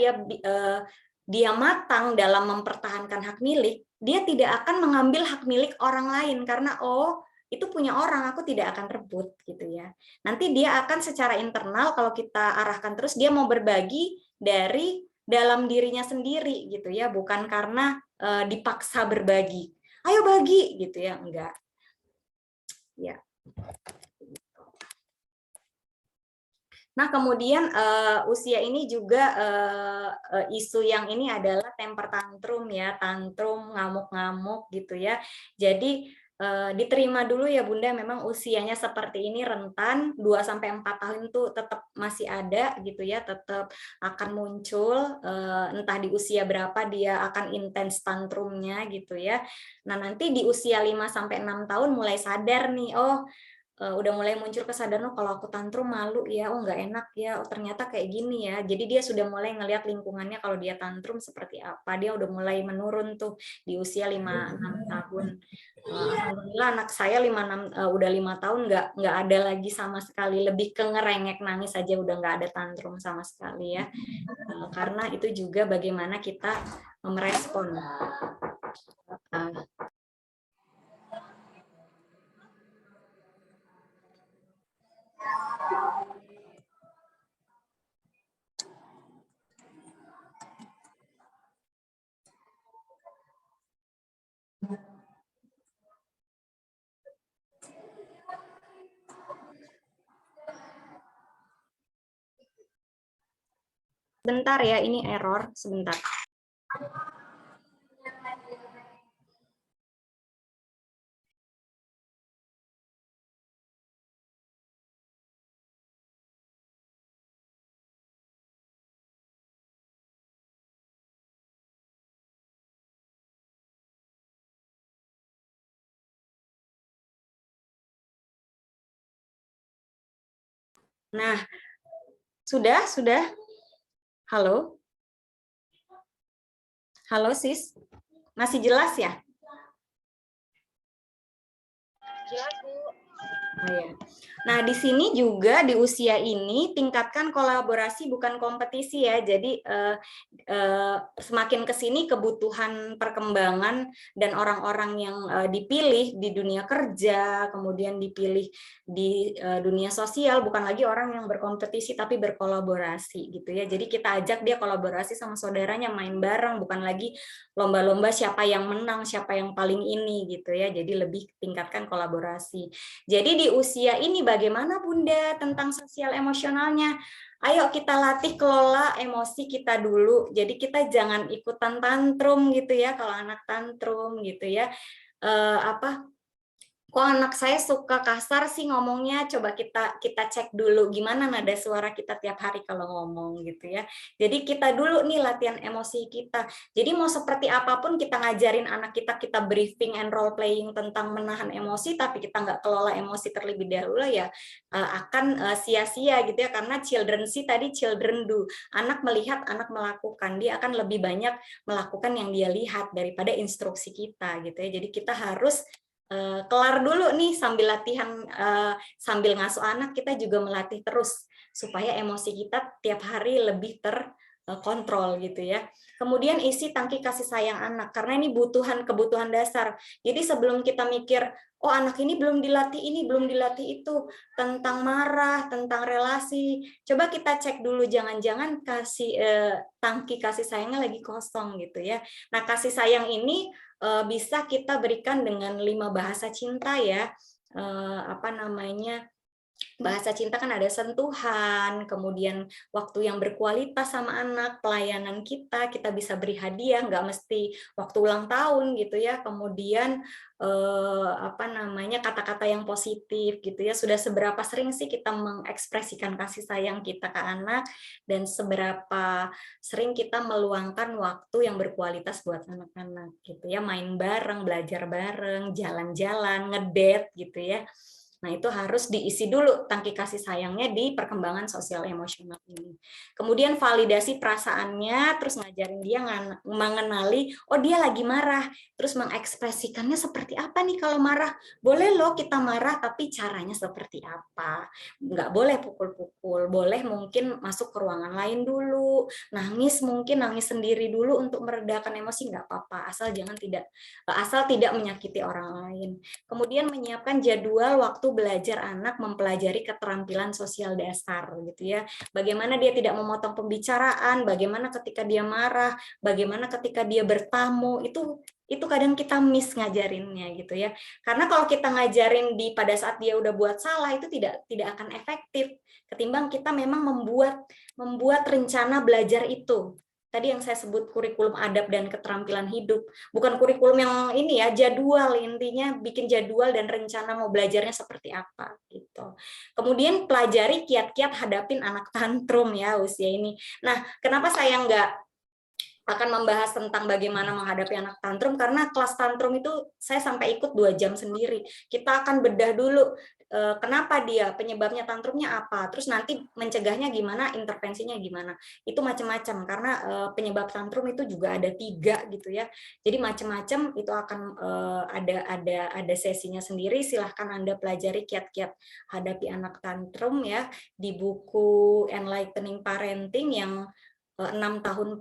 dia matang dalam mempertahankan hak milik, dia tidak akan mengambil hak milik orang lain karena oh itu punya orang, aku tidak akan rebut gitu ya. Nanti dia akan secara internal kalau kita arahkan terus dia mau berbagi dari dalam dirinya sendiri gitu ya, bukan karena dipaksa berbagi. Ayo bagi gitu ya, enggak. Ya. Nah, kemudian usia ini juga isu yang ini adalah temper tantrum ya, tantrum, ngamuk-ngamuk gitu ya. Jadi diterima dulu ya Bunda, memang usianya seperti ini rentan 2-4 tahun itu tetap masih ada gitu ya, tetap akan muncul entah di usia berapa dia akan intens tantrumnya gitu ya. Nah, nanti di usia 5-6 tahun mulai sadar nih, oh udah mulai muncul kesadaran, oh kalau aku tantrum malu ya, oh nggak enak ya, oh ternyata kayak gini ya. Jadi dia sudah mulai ngelihat lingkungannya kalau dia tantrum seperti apa. Dia udah mulai menurun tuh di usia 5-6 tahun. Alhamdulillah anak saya 5-6 udah 5 tahun nggak ada lagi sama sekali, lebih ke ngerengek nangis aja, udah nggak ada tantrum sama sekali ya. Karena itu juga bagaimana kita merespon. Bentar ya, ini error, sebentar. Nah, sudah? Halo? Halo sis? Masih jelas ya? Jelas, Bu. Oh, ya. Nah, di sini juga di usia ini tingkatkan kolaborasi bukan kompetisi ya. Jadi semakin ke sini kebutuhan perkembangan dan orang-orang yang dipilih di dunia kerja, kemudian dipilih di dunia sosial bukan lagi orang yang berkompetisi tapi berkolaborasi gitu ya. Jadi kita ajak dia kolaborasi sama saudaranya main bareng, bukan lagi lomba-lomba siapa yang menang, siapa yang paling ini gitu ya. Jadi lebih tingkatkan kolaborasi. Jadi di usia ini bagaimana Bunda tentang sosial emosionalnya? Ayo kita latih kelola emosi kita dulu. Jadi kita jangan ikutan tantrum gitu ya, kalau anak tantrum gitu ya. Kok anak saya suka kasar sih ngomongnya, coba kita cek dulu gimana nada suara kita tiap hari kalau ngomong gitu ya. Jadi kita dulu nih latihan emosi kita. Jadi mau seperti apapun kita ngajarin anak kita, kita briefing and role playing tentang menahan emosi, tapi kita nggak kelola emosi terlebih dahulu ya akan sia-sia gitu ya, karena children see tadi children do. Anak melihat, anak melakukan, dia akan lebih banyak melakukan yang dia lihat daripada instruksi kita gitu ya. Jadi kita harus kelar dulu nih sambil latihan, sambil ngasuh anak kita juga melatih terus supaya emosi kita tiap hari lebih terkontrol gitu ya. Kemudian isi tangki kasih sayang anak karena ini kebutuhan dasar. Jadi sebelum kita mikir, oh anak ini belum dilatih ini, belum dilatih itu tentang marah, tentang relasi, coba kita cek dulu jangan-jangan tangki kasih sayangnya lagi kosong gitu ya. Nah kasih sayang ini bisa kita berikan dengan 5 bahasa cinta ya. Bahasa cinta kan ada sentuhan, kemudian waktu yang berkualitas sama anak, pelayanan kita bisa beri hadiah, nggak mesti waktu ulang tahun gitu ya. Kemudian kata-kata yang positif gitu ya. Sudah seberapa sering sih kita mengekspresikan kasih sayang kita ke anak dan seberapa sering kita meluangkan waktu yang berkualitas buat anak-anak gitu ya. Main bareng, belajar bareng, jalan-jalan, ngedate gitu ya. Nah, itu harus diisi dulu tangki kasih sayangnya di perkembangan sosial emosional ini. Kemudian validasi perasaannya, terus ngajarin dia mengenali, oh dia lagi marah, terus mengekspresikannya seperti apa nih kalau marah. Boleh loh kita marah, tapi caranya seperti apa. Nggak boleh pukul-pukul, boleh mungkin masuk ke ruangan lain dulu, mungkin nangis sendiri dulu untuk meredakan emosi, nggak apa-apa, asal tidak menyakiti orang lain. Kemudian menyiapkan jadwal waktu belajar anak mempelajari keterampilan sosial dasar gitu ya. Bagaimana dia tidak memotong pembicaraan, bagaimana ketika dia marah, bagaimana ketika dia bertamu, itu kadang kita miss ngajarinnya gitu ya. Karena kalau kita ngajarin pada saat dia udah buat salah itu tidak akan efektif ketimbang kita memang membuat rencana belajar itu. Tadi yang saya sebut kurikulum adab dan keterampilan hidup, bukan kurikulum yang ini ya, jadwal, intinya bikin jadwal dan rencana mau belajarnya seperti apa gitu. Kemudian pelajari kiat-kiat hadapin anak tantrum ya usia ini. Nah, kenapa saya nggak akan membahas tentang bagaimana menghadapi anak tantrum, karena kelas tantrum itu saya sampai ikut 2 jam sendiri. Kita akan bedah dulu kenapa dia, penyebabnya tantrumnya apa, terus nanti mencegahnya gimana, intervensinya gimana. Itu macam-macam karena penyebab tantrum itu juga ada 3 gitu ya. Jadi macam-macam itu akan ada sesinya sendiri. Silahkan Anda pelajari kiat-kiat hadapi anak tantrum ya di buku Enlightening Parenting yang 6 tahun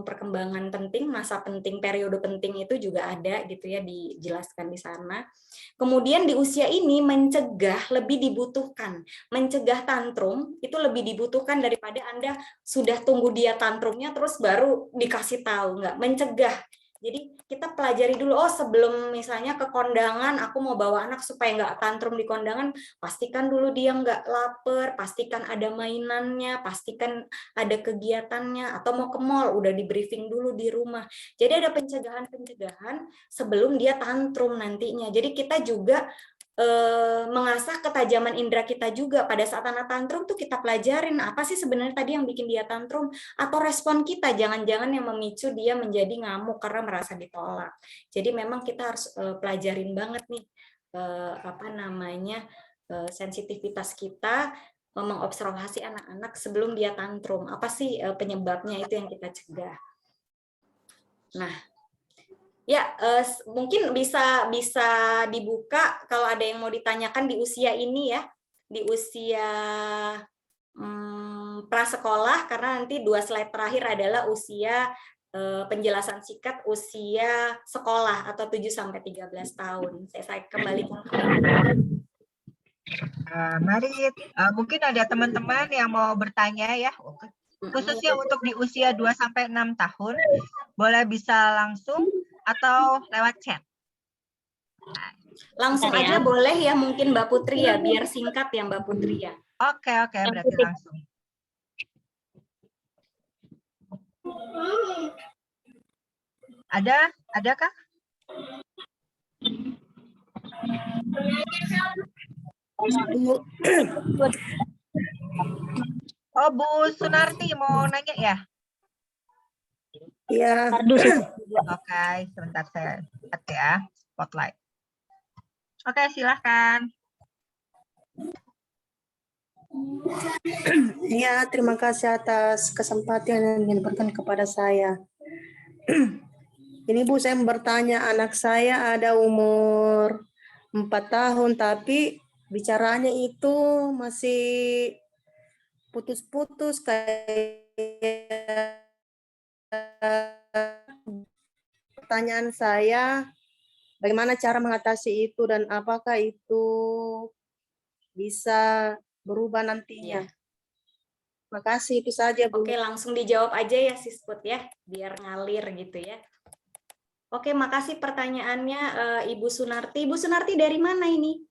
perkembangan penting, masa penting, periode penting itu juga ada gitu ya, dijelaskan di sana. Kemudian di usia ini mencegah lebih dibutuhkan. Mencegah tantrum itu lebih dibutuhkan daripada Anda sudah tunggu dia tantrumnya terus baru dikasih tahu, enggak, mencegah. Jadi kita pelajari dulu, oh sebelum misalnya ke kondangan, aku mau bawa anak supaya nggak tantrum di kondangan, pastikan dulu dia nggak lapar, pastikan ada mainannya, pastikan ada kegiatannya, atau mau ke mall, udah di briefing dulu di rumah. Jadi ada pencegahan-pencegahan sebelum dia tantrum nantinya. Jadi kita juga mengasah ketajaman indera kita juga. Pada saat anak tantrum tuh kita pelajarin apa sih sebenarnya tadi yang bikin dia tantrum, atau respon kita, jangan-jangan yang memicu dia menjadi ngamuk karena merasa ditolak. Jadi memang kita harus pelajarin banget nih sensitivitas kita mengobservasi anak-anak sebelum dia tantrum. Apa sih penyebabnya, itu yang kita cegah. Nah, Ya, mungkin bisa dibuka kalau ada yang mau ditanyakan di usia ini ya, di usia prasekolah, karena nanti 2 slide terakhir adalah usia penjelasan singkat usia sekolah atau 7 sampai 13 tahun. Saya kembalikan ke Mari, mungkin ada teman-teman yang mau bertanya ya, khususnya untuk di usia 2 sampai 6 tahun, boleh bisa langsung atau lewat chat. Langsung aja boleh ya, mungkin Mbak Putri ya, biar singkat ya Mbak Putri ya. Oke, berarti langsung. Adakah? Oh, Bu Sunarti mau nanya ya? Iya. Oke, sebentar saya lihat ya, spotlight. Oke, silahkan. Ya, terima kasih atas kesempatan yang diberikan kepada saya. Ini Bu, saya bertanya, anak saya ada umur 4 tahun, tapi bicaranya itu masih putus-putus kayak pertanyaan saya, bagaimana cara mengatasi itu dan apakah itu bisa berubah nantinya? Ya. Terima kasih, itu saja Bu. Oke, langsung dijawab aja ya Sisput ya, biar ngalir gitu ya. Oke, makasih pertanyaannya Ibu Sunarti. Ibu Sunarti dari mana ini?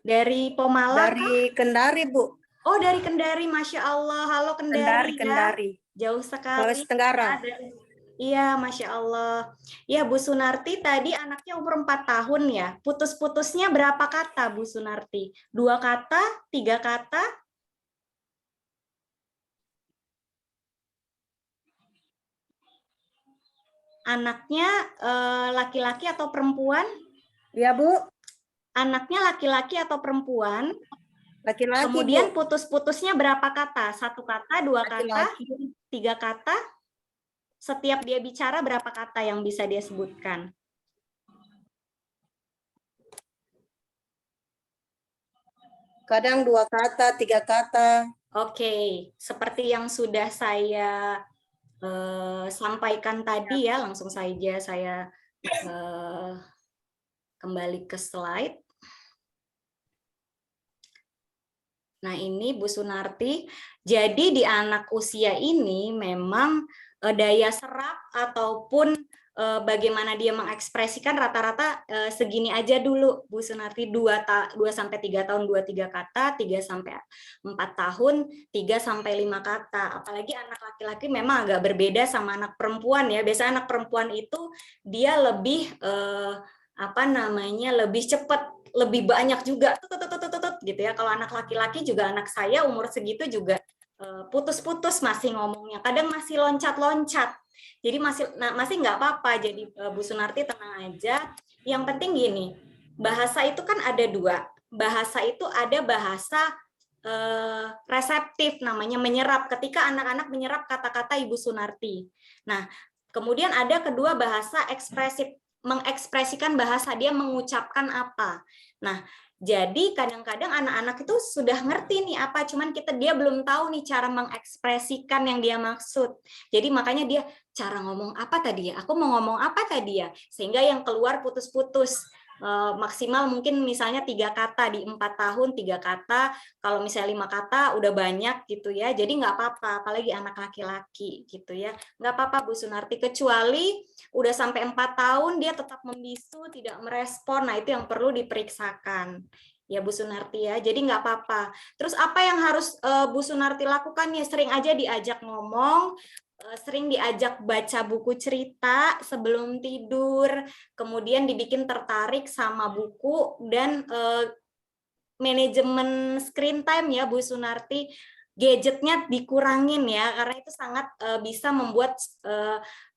Dari Pomala? Dari Kendari, Bu. Oh, dari Kendari, Masya Allah. Halo Kendari, Kendari. Ya. Jauh sekali. Sulawesi Tenggara. Iya, Masya Allah. Ya, Bu Sunarti tadi anaknya umur 4 tahun ya. Putus-putusnya berapa kata, Bu Sunarti? 2 kata, 3 kata? Anaknya laki-laki atau perempuan? Iya, Bu. Anaknya laki-laki atau perempuan? Laki-laki, Kemudian Bu. putus-putusnya berapa kata? 1 kata, 2 kata, 3 kata? Setiap dia bicara berapa kata yang bisa dia sebutkan? Kadang 2 kata, 3 kata. Oke, seperti yang sudah saya sampaikan tadi ya, langsung saja saya kembali ke slide. Nah, ini Bu Sunarti. Jadi di anak usia ini memang daya serap ataupun bagaimana dia mengekspresikan rata-rata segini aja dulu Bu Sunarti, 2 sampai 3 tahun 2-3 kata, 3 sampai 4 tahun 3 sampai 5 kata. Apalagi anak laki-laki memang agak berbeda sama anak perempuan ya. Biasanya anak perempuan itu dia lebih lebih cepat, lebih banyak juga gitu ya. Kalau anak laki-laki juga, anak saya umur segitu juga putus-putus masih ngomongnya, kadang masih loncat-loncat. Jadi masih nggak apa-apa. Jadi Bu Sunarti tenang aja. Yang penting gini, bahasa itu kan ada 2. Bahasa itu ada bahasa reseptif, namanya menyerap. Ketika anak-anak menyerap kata-kata Ibu Sunarti. Nah, kemudian ada kedua bahasa ekspresif, mengekspresikan bahasa dia mengucapkan apa. Nah, jadi kadang-kadang anak-anak itu sudah ngerti nih apa, cuman dia belum tahu nih cara mengekspresikan yang dia maksud. Jadi makanya dia cara ngomong apa tadi ya? Aku mau ngomong apa tadi ya? Sehingga yang keluar putus-putus. Maksimal mungkin misalnya 3 kata di 4 tahun 3 kata, kalau misalnya 5 kata udah banyak gitu ya. Jadi nggak apa-apa, apalagi anak laki-laki gitu ya. Nggak apa-apa Bu Sunarti, kecuali udah sampai 4 tahun dia tetap membisu, tidak merespon. Nah, itu yang perlu diperiksakan. Ya Bu Sunarti ya, jadi nggak apa-apa. Terus apa yang harus Bu Sunarti lakukan ya? Sering aja diajak ngomong, sering diajak baca buku cerita sebelum tidur, kemudian dibikin tertarik sama buku, dan manajemen screen time ya Bu Sunarti, gadgetnya dikurangin ya, karena itu sangat bisa membuat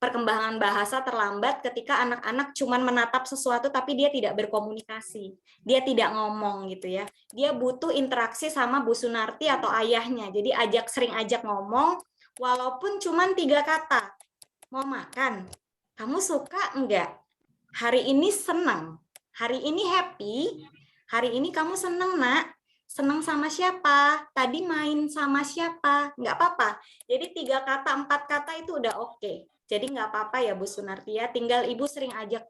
perkembangan bahasa terlambat ketika anak-anak cuman menatap sesuatu tapi dia tidak berkomunikasi, dia tidak ngomong gitu ya. Dia butuh interaksi sama Bu Sunarti atau ayahnya, jadi sering ajak ngomong walaupun cuma 3 kata. Mau makan? Kamu suka enggak? Hari ini senang. Hari ini happy. Hari ini kamu senang, Nak. Senang sama siapa? Tadi main sama siapa? Enggak apa-apa. Jadi 3 kata, 4 kata itu udah oke. Jadi enggak apa-apa ya Bu Sunarti ya. Tinggal Ibu sering ajak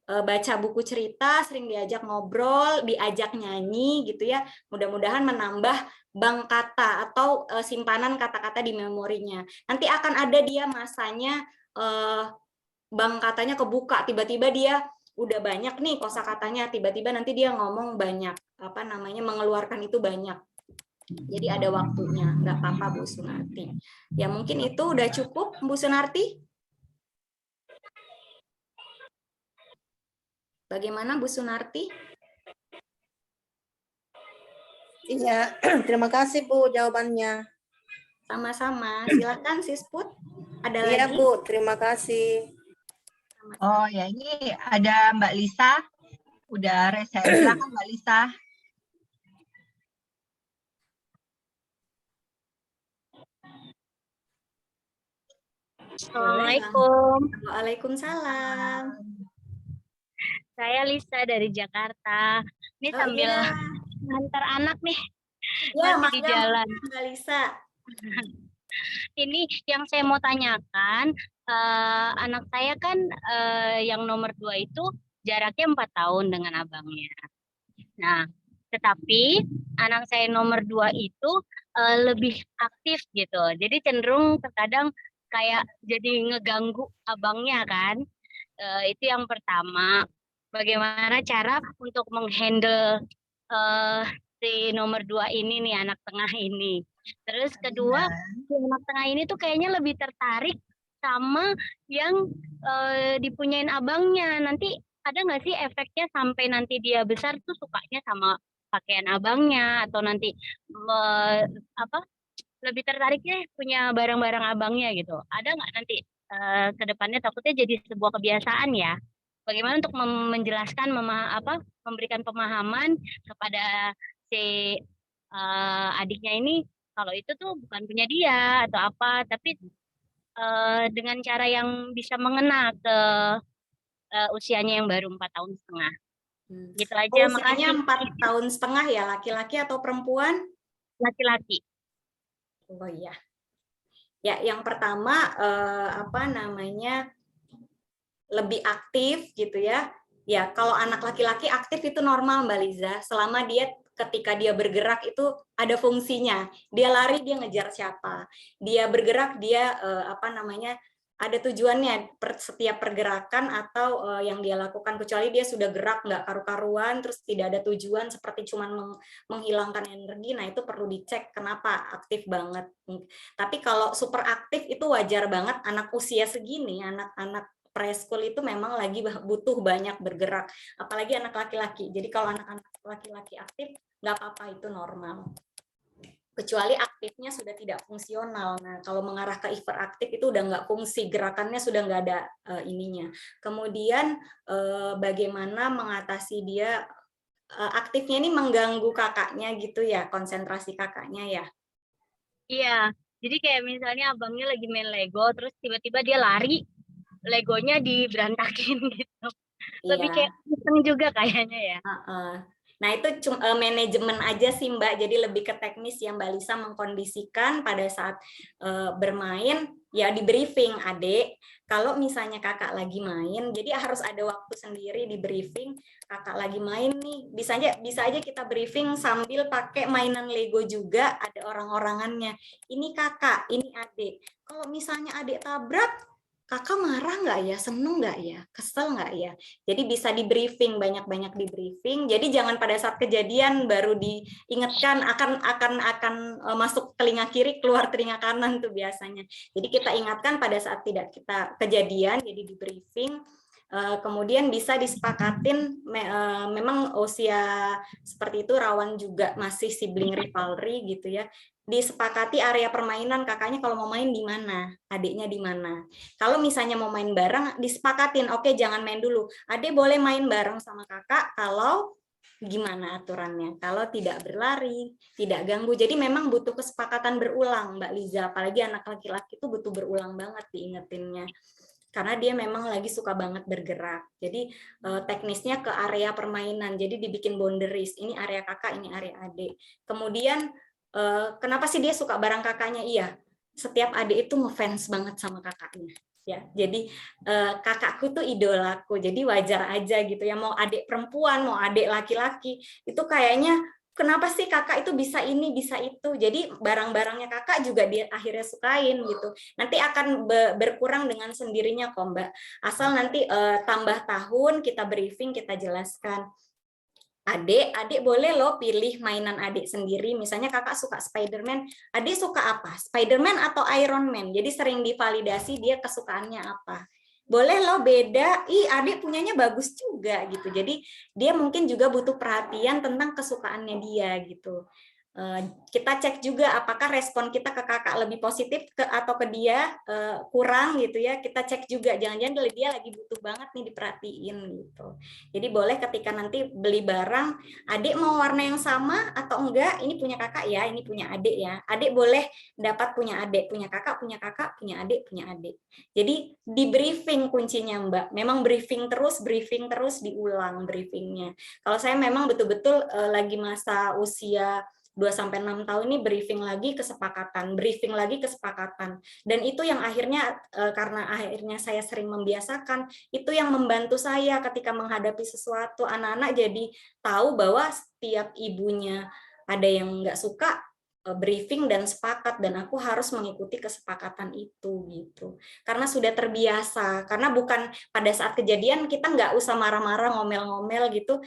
baca buku cerita, sering diajak ngobrol, diajak nyanyi gitu ya. Mudah-mudahan menambah bank kata atau simpanan kata-kata di memorinya. Nanti akan ada dia masanya bank katanya kebuka, tiba-tiba dia udah banyak nih kosakatanya, tiba-tiba nanti dia ngomong banyak, apa namanya, mengeluarkan itu banyak. Jadi ada waktunya, nggak apa-apa Bu Sunarti. Ya mungkin itu udah cukup Bu Sunarti. Bagaimana Bu Sunarti? Iya, terima kasih Bu jawabannya. Sama-sama. Silakan Sisput. Ada Iya lagi? Bu, terima kasih. Oh ya, ini ada Mbak Lisa. Udah rese. Silakan Mbak Lisa. Assalamualaikum. Waalaikumsalam. Saya Lisa dari Jakarta. Ini sambil Iya. ngantar anak nih. Ya, Masih di jalan. Mbak Lisa. Ini yang saya mau tanyakan, anak saya kan yang nomor 2 itu jaraknya 4 tahun dengan abangnya. Nah, tetapi anak saya nomor 2 itu lebih aktif gitu. Jadi cenderung terkadang kayak jadi ngeganggu abangnya kan. Itu yang pertama. Bagaimana cara untuk menghandle si nomor 2 ini nih, anak tengah ini. Terus kedua, si anak tengah ini tuh kayaknya lebih tertarik sama yang dipunyain abangnya. Nanti ada nggak sih efeknya sampai nanti dia besar tuh sukanya sama pakaian abangnya, atau nanti lebih tertariknya punya barang-barang abangnya gitu. Ada nggak nanti ke depannya, takutnya jadi sebuah kebiasaan ya. Bagaimana untuk menjelaskan, memberikan pemahaman kepada si adiknya ini kalau itu tuh bukan punya dia atau apa, tapi dengan cara yang bisa mengena ke usianya yang baru 4 tahun setengah. Gitu aja, Usianya makasih. 4 tahun setengah ya, laki-laki atau perempuan? Laki-laki. Oh iya. Ya, yang pertama lebih aktif gitu ya. Ya, kalau anak laki-laki aktif itu normal Mbak Liza, selama dia ketika dia bergerak itu ada fungsinya. Dia lari, dia ngejar siapa. Dia bergerak, dia ada tujuannya setiap pergerakan atau yang dia lakukan, kecuali dia sudah gerak nggak karu-karuan terus tidak ada tujuan seperti cuman menghilangkan energi. Nah, itu perlu dicek kenapa aktif banget. Tapi kalau super aktif itu wajar banget, anak usia segini, anak-anak preschool itu memang lagi butuh banyak bergerak, apalagi anak laki-laki. Jadi kalau anak-anak laki-laki aktif nggak apa-apa, itu normal. Kecuali aktifnya sudah tidak fungsional. Nah, kalau mengarah ke hiperaktif itu udah nggak fungsi, gerakannya sudah nggak ada ininya. Kemudian bagaimana mengatasi dia aktifnya ini mengganggu kakaknya gitu ya, konsentrasi kakaknya ya? Iya, jadi kayak misalnya abangnya lagi main Lego, terus tiba-tiba dia lari, Legonya diberantakin gitu. Lebih Iya. kayak iseng juga kayaknya ya. Nah, itu manajemen aja sih Mbak, jadi lebih ke teknis yang Mbak Lisa mengkondisikan pada saat bermain, ya di briefing adik, kalau misalnya kakak lagi main, jadi harus ada waktu sendiri di briefing, kakak lagi main nih, bisa aja kita briefing sambil pakai mainan Lego juga, ada orang-orangannya, ini kakak, ini adik, kalau misalnya adik tabrak, kakak marah nggak ya, seneng nggak ya, kesel nggak ya? Jadi bisa di briefing, banyak-banyak di briefing. Jadi jangan pada saat kejadian baru diingatkan, akan masuk telinga kiri, keluar telinga kanan tuh biasanya. Jadi kita ingatkan pada saat tidak kita kejadian, jadi di briefing. Kemudian bisa disepakatin, memang usia seperti itu rawan juga masih sibling rivalry gitu ya. Disepakati area permainan, kakaknya kalau mau main di mana, adiknya di mana. Kalau misalnya mau main bareng, disepakatin, oke jangan main dulu. Adik boleh main bareng sama kakak kalau gimana aturannya. Kalau tidak berlari, tidak ganggu. Jadi memang butuh kesepakatan berulang, Mbak Liza. Apalagi anak laki-laki itu butuh berulang banget diingetinnya. Karena dia memang lagi suka banget bergerak. Jadi teknisnya ke area permainan. Jadi dibikin boundaries. Ini area kakak, ini area adik. Kemudian kenapa sih dia suka bareng kakaknya? Iya, setiap adik itu ngefans banget sama kakaknya. Ya, jadi kakakku tuh idolaku, jadi wajar aja gitu ya, mau adik perempuan mau adik laki-laki itu kayaknya kenapa sih kakak itu bisa ini bisa itu, jadi barang-barangnya kakak juga dia akhirnya sukain gitu. Nanti akan berkurang dengan sendirinya kok Mbak, asal nanti tambah tahun kita briefing, kita jelaskan. Adik boleh loh pilih mainan adik sendiri. Misalnya kakak suka Spider-Man, adik suka apa? Spider-Man atau Iron Man? Jadi sering divalidasi dia kesukaannya apa. Boleh loh beda, adik punyanya bagus juga gitu. Jadi dia mungkin juga butuh perhatian tentang kesukaannya dia gitu. Kita cek juga apakah respon kita ke kakak lebih positif atau ke dia kurang gitu ya, kita cek juga, jangan-jangan dia lagi butuh banget nih diperhatiin gitu. Jadi boleh ketika nanti beli barang, adik mau warna yang sama atau enggak, ini punya kakak ya, ini punya adik ya, adik boleh dapat punya adik, punya kakak, punya adik, punya adik. Jadi di briefing kuncinya Mbak, memang briefing terus diulang briefingnya. Kalau saya memang betul-betul lagi masa usia 2-6 tahun ini briefing lagi kesepakatan. Dan itu yang akhirnya karena akhirnya saya sering membiasakan, itu yang membantu saya ketika menghadapi sesuatu. Anak-anak jadi tahu bahwa setiap ibunya ada yang nggak suka, briefing dan sepakat, dan aku harus mengikuti kesepakatan itu gitu. Karena sudah terbiasa, karena bukan pada saat kejadian kita nggak usah marah-marah, ngomel-ngomel gitu,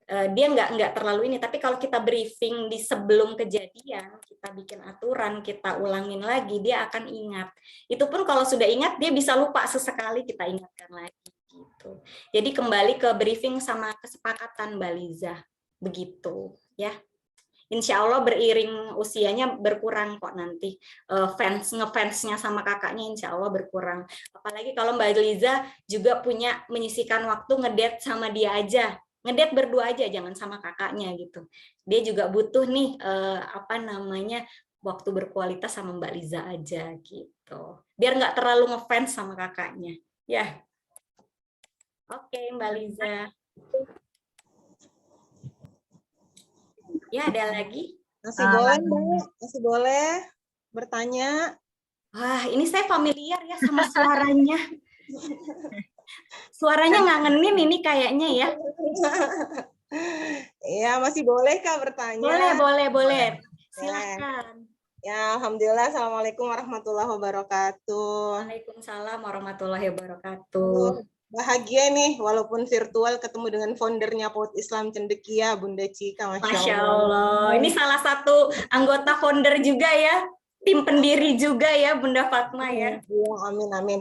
dia nggak terlalu ini, tapi kalau kita briefing di sebelum kejadian, kita bikin aturan, kita ulangin lagi, dia akan ingat. Itu pun kalau sudah ingat, dia bisa lupa sesekali kita ingatkan lagi gitu. Jadi kembali ke briefing sama kesepakatan Mbak Liza, begitu ya. Insya Allah beriring usianya berkurang kok nanti ngefansnya sama kakaknya insya Allah berkurang. Apalagi kalau Mbak Liza juga punya menyisihkan waktu ngedate sama dia aja, ngedate berdua aja, jangan sama kakaknya gitu. Dia juga butuh nih waktu berkualitas sama Mbak Liza aja gitu. Biar nggak terlalu ngefans sama kakaknya. Ya, oke Mbak Liza. Ya, ada lagi? Masih boleh, Mbak? Masih boleh bertanya? Wah, ini saya familiar ya sama suaranya. Suaranya ngangenin ini kayaknya ya. Iya, masih boleh Kak bertanya? Boleh. Silakan. Ya, alhamdulillah. Assalamualaikum warahmatullahi wabarakatuh. Waalaikumsalam warahmatullahi wabarakatuh. Bahagia nih, walaupun virtual ketemu dengan foundernya PAUD Islam Cendekia, Bunda Cika. Masya Allah. Ini salah satu anggota founder juga ya. Tim pendiri juga ya Bunda Fatma ya. Amin.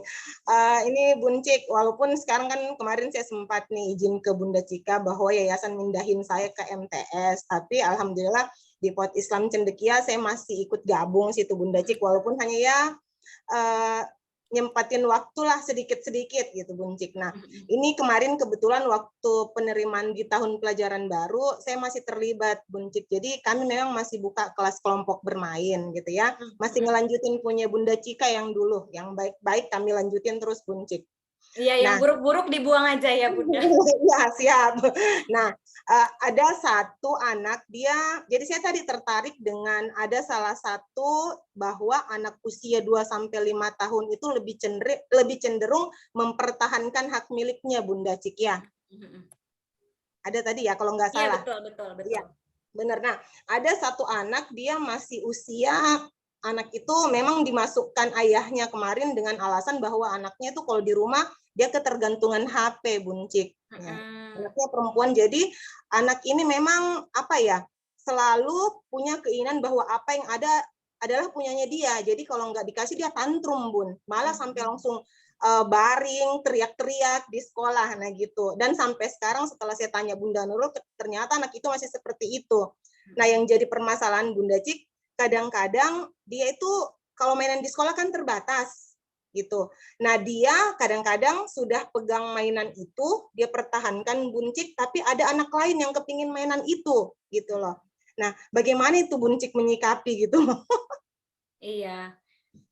Ini Bun Cik, walaupun sekarang kan kemarin saya sempat nih izin ke Bunda Cika bahwa yayasan mindahin saya ke MTS, tapi alhamdulillah di PAUD Islam Cendekia saya masih ikut gabung situ Bunda Cik, walaupun hanya ya nyempatin waktulah sedikit-sedikit gitu Bun Cik. Nah, ini kemarin kebetulan waktu penerimaan di tahun pelajaran baru, saya masih terlibat Bun Cik. Jadi kami memang masih buka kelas kelompok bermain gitu ya. Masih ngelanjutin punya Bunda Cika yang dulu, yang baik-baik kami lanjutin terus Bun Cik. Iya, yang buruk-buruk dibuang aja ya Bunda. Ya, siap. Nah, ada satu anak dia, jadi saya tadi tertarik dengan ada salah satu bahwa anak usia 2-5 tahun itu lebih cenderung mempertahankan hak miliknya Bunda Cik ya. Ada tadi ya kalau nggak salah. Iya, betul. Ya, benar. Nah, ada satu anak dia masih usia, anak itu memang dimasukkan ayahnya kemarin dengan alasan bahwa anaknya itu kalau di rumah dia ketergantungan HP Bun Cik. Ya. Anaknya perempuan, jadi anak ini memang selalu punya keinginan bahwa apa yang ada adalah punyanya dia. Jadi kalau nggak dikasih dia tantrum Bun, malah sampai langsung baring, teriak-teriak di sekolah, nah gitu. Dan sampai sekarang setelah saya tanya Bunda Nurul, ternyata anak itu masih seperti itu. Nah yang jadi permasalahan Bunda Cik, kadang-kadang dia itu kalau mainan di sekolah kan terbatas. gitu. Nah, dia kadang-kadang sudah pegang mainan itu, dia pertahankan buncit, tapi ada anak lain yang kepingin mainan itu, gitu loh. Nah, bagaimana itu buncit menyikapi gitu loh? Iya,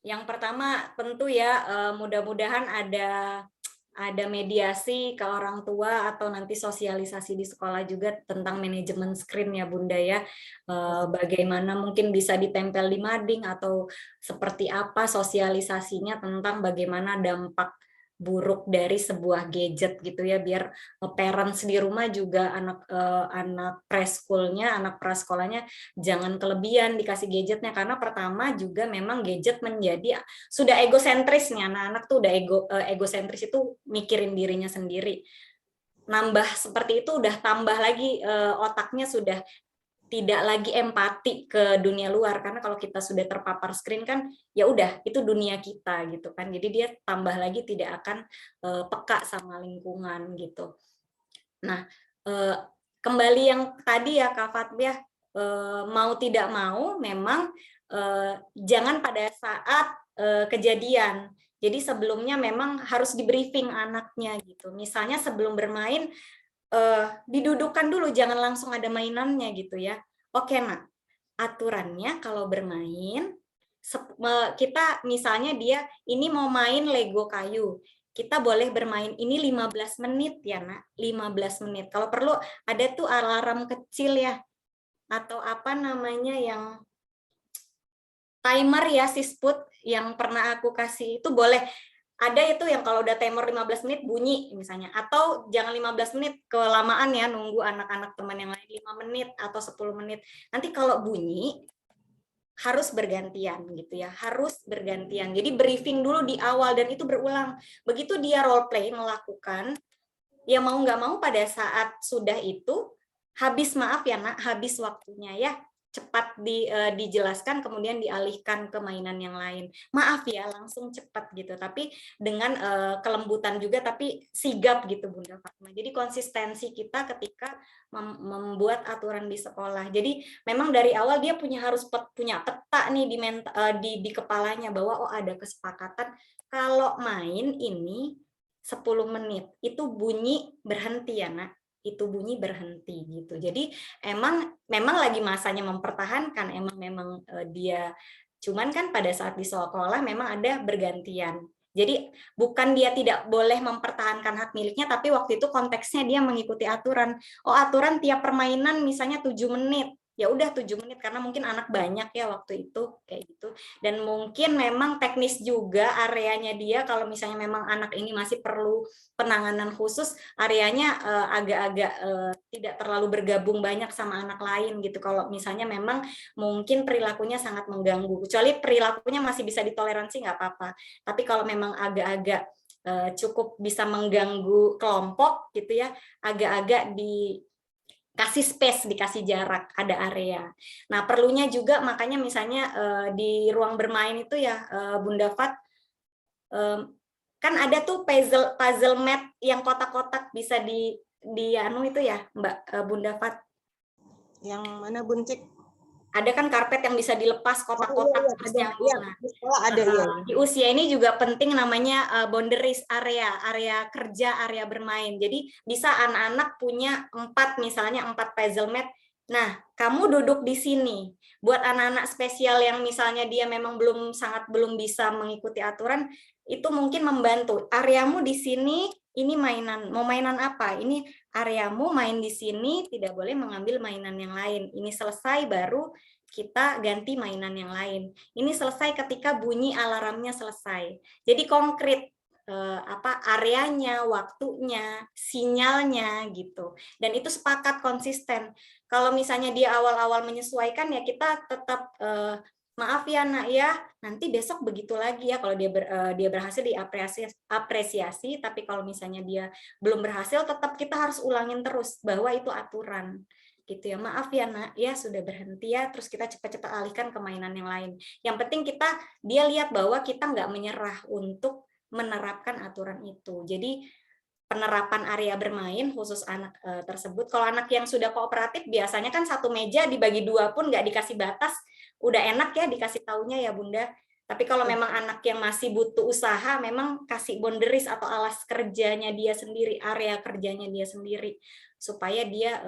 yang pertama tentu ya mudah-mudahan ada mediasi ke orang tua atau nanti sosialisasi di sekolah juga tentang manajemen screen ya Bunda ya. Bagaimana mungkin bisa ditempel di mading atau seperti apa sosialisasinya tentang bagaimana dampak buruk dari sebuah gadget gitu ya, biar parents di rumah juga anak preschoolnya, anak prasekolahnya jangan kelebihan dikasih gadgetnya, karena pertama juga memang gadget menjadi sudah egosentris nih, anak-anak tuh udah egosentris, itu mikirin dirinya sendiri. Nambah seperti itu udah tambah lagi otaknya sudah tidak lagi empati ke dunia luar, karena kalau kita sudah terpapar screen kan ya udah itu dunia kita gitu kan. Jadi dia tambah lagi tidak akan peka sama lingkungan gitu. Nah, kembali yang tadi ya Kak Fatbiah, mau tidak mau memang jangan pada saat kejadian. Jadi sebelumnya memang harus di briefing anaknya gitu. Misalnya sebelum bermain didudukkan dulu, jangan langsung ada mainannya gitu ya. Oke nak, aturannya kalau bermain kita misalnya dia ini mau main Lego kayu, kita boleh bermain ini 15 menit ya nak, 15 menit. Kalau perlu ada tuh alarm kecil ya, atau apa namanya yang timer ya, Sisput yang pernah aku kasih itu boleh. Ada itu yang kalau udah timer 15 menit bunyi misalnya, atau jangan 15 menit, kelamaan ya nunggu anak-anak teman yang lain 5 menit atau 10 menit. Nanti kalau bunyi harus bergantian gitu ya, harus bergantian. Jadi briefing dulu di awal dan itu berulang. Begitu dia role play melakukan, ya mau nggak mau pada saat sudah itu habis, maaf ya nak, habis waktunya ya, cepat dijelaskan kemudian dialihkan ke mainan yang lain. Maaf ya, langsung cepat gitu, tapi dengan kelembutan juga tapi sigap gitu Bunda Fatma. Jadi konsistensi kita ketika membuat aturan di sekolah. Jadi memang dari awal dia harus punya peta nih di kepalanya bahwa oh ada kesepakatan kalau main ini 10 menit itu bunyi berhenti ya nak, itu bunyi berhenti gitu. Jadi memang lagi masanya mempertahankan, memang dia, cuman kan pada saat di sekolah memang ada bergantian. Jadi bukan dia tidak boleh mempertahankan hak miliknya, tapi waktu itu konteksnya dia mengikuti aturan. Oh aturan tiap permainan misalnya 7 menit, ya udah 7 menit karena mungkin anak banyak ya waktu itu kayak gitu. Dan mungkin memang teknis juga areanya dia, kalau misalnya memang anak ini masih perlu penanganan khusus, areanya agak-agak tidak terlalu bergabung banyak sama anak lain gitu. Kalau misalnya memang mungkin perilakunya sangat mengganggu, kecuali perilakunya masih bisa ditoleransi nggak apa-apa. Tapi kalau memang agak-agak cukup bisa mengganggu kelompok gitu ya, agak-agak kasih space, dikasih jarak, ada area. Nah, perlunya juga makanya misalnya di ruang bermain itu ya Bunda Fat, kan ada tuh puzzle mat yang kotak-kotak bisa di anu itu ya Mbak Bunda Fat. Yang mana buncit? Ada kan karpet yang bisa dilepas kotak-kotak terus nyambung. Di usia ini juga penting namanya boundaries area kerja, area bermain. Jadi bisa anak-anak punya 4 puzzle mat. Nah, kamu duduk di sini. Buat anak-anak spesial yang misalnya dia memang belum bisa mengikuti aturan, itu mungkin membantu. Areamu di sini, ini mainan. Mau mainan apa? Ini areamu, main di sini, tidak boleh mengambil mainan yang lain. Ini selesai baru kita ganti mainan yang lain. Ini selesai ketika bunyi alarmnya selesai. Jadi konkret areanya, waktunya, sinyalnya gitu. Dan itu sepakat konsisten. Kalau misalnya dia awal-awal menyesuaikan ya kita tetap maaf ya nak ya, nanti besok begitu lagi ya. Kalau dia berhasil diapresiasi, tapi kalau misalnya dia belum berhasil tetap kita harus ulangin terus bahwa itu aturan. Gitu ya, maaf ya nak ya sudah berhenti ya, terus kita cepat-cepat alihkan ke mainan yang lain. Yang penting dia lihat bahwa kita nggak menyerah untuk menerapkan aturan itu. Jadi penerapan area bermain khusus anak tersebut, kalau anak yang sudah kooperatif biasanya kan satu meja dibagi 2 pun nggak dikasih batas, udah enak ya dikasih taunya ya Bunda. Tapi kalau memang anak yang masih butuh usaha, memang kasih boundaries atau alas kerjanya dia sendiri, area kerjanya dia sendiri, supaya dia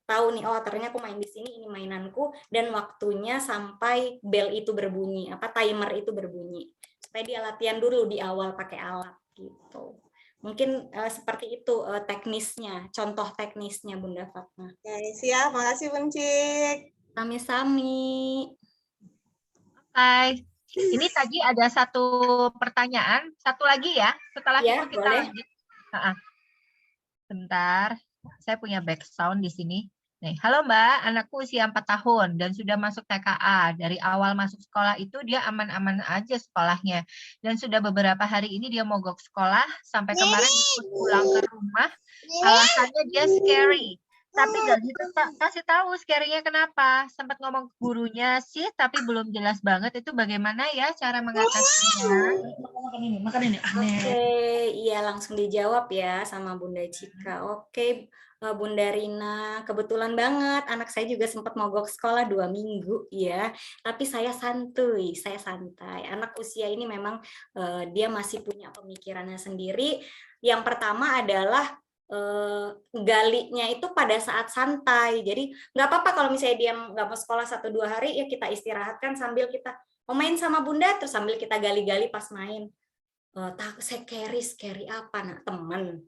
tahu nih, oh ternyata aku main di sini, ini mainanku, dan waktunya sampai bell itu berbunyi, timer itu berbunyi, supaya dia latihan dulu di awal pakai alat gitu. Mungkin seperti itu teknisnya, contoh teknisnya Bunda Fatma. Oke, siap. Makasih Buncik. Sami-sami. Hai. Ini tadi ada satu pertanyaan, satu lagi ya. Setelah Ya, itu kita boleh. lanjut. Bentar, saya punya back sound di sini. Nih, halo Mbak, anakku usia 4 tahun dan sudah masuk TKA. Dari awal masuk sekolah itu dia aman-aman aja sekolahnya. Dan sudah beberapa hari ini dia mogok sekolah, sampai kemarin ikut pulang ke rumah, alasannya dia scary. Tapi gak kasih tahu scary-nya kenapa. Sempat ngomong ke gurunya sih, tapi belum jelas banget itu bagaimana ya cara mengatasinya. Makan ini. Oke, iya langsung dijawab ya sama Bunda Cika. Oke, Bunda Rina, kebetulan banget anak saya juga sempat mogok sekolah 2 minggu ya. Tapi saya santai. Anak usia ini memang dia masih punya pemikirannya sendiri. Yang pertama adalah galinya itu pada saat santai. Jadi nggak apa-apa kalau misalnya dia nggak mau sekolah 1-2 hari, ya kita istirahatkan sambil kita mau main sama Bunda, terus sambil kita gali-gali pas main. Scary apa nak, teman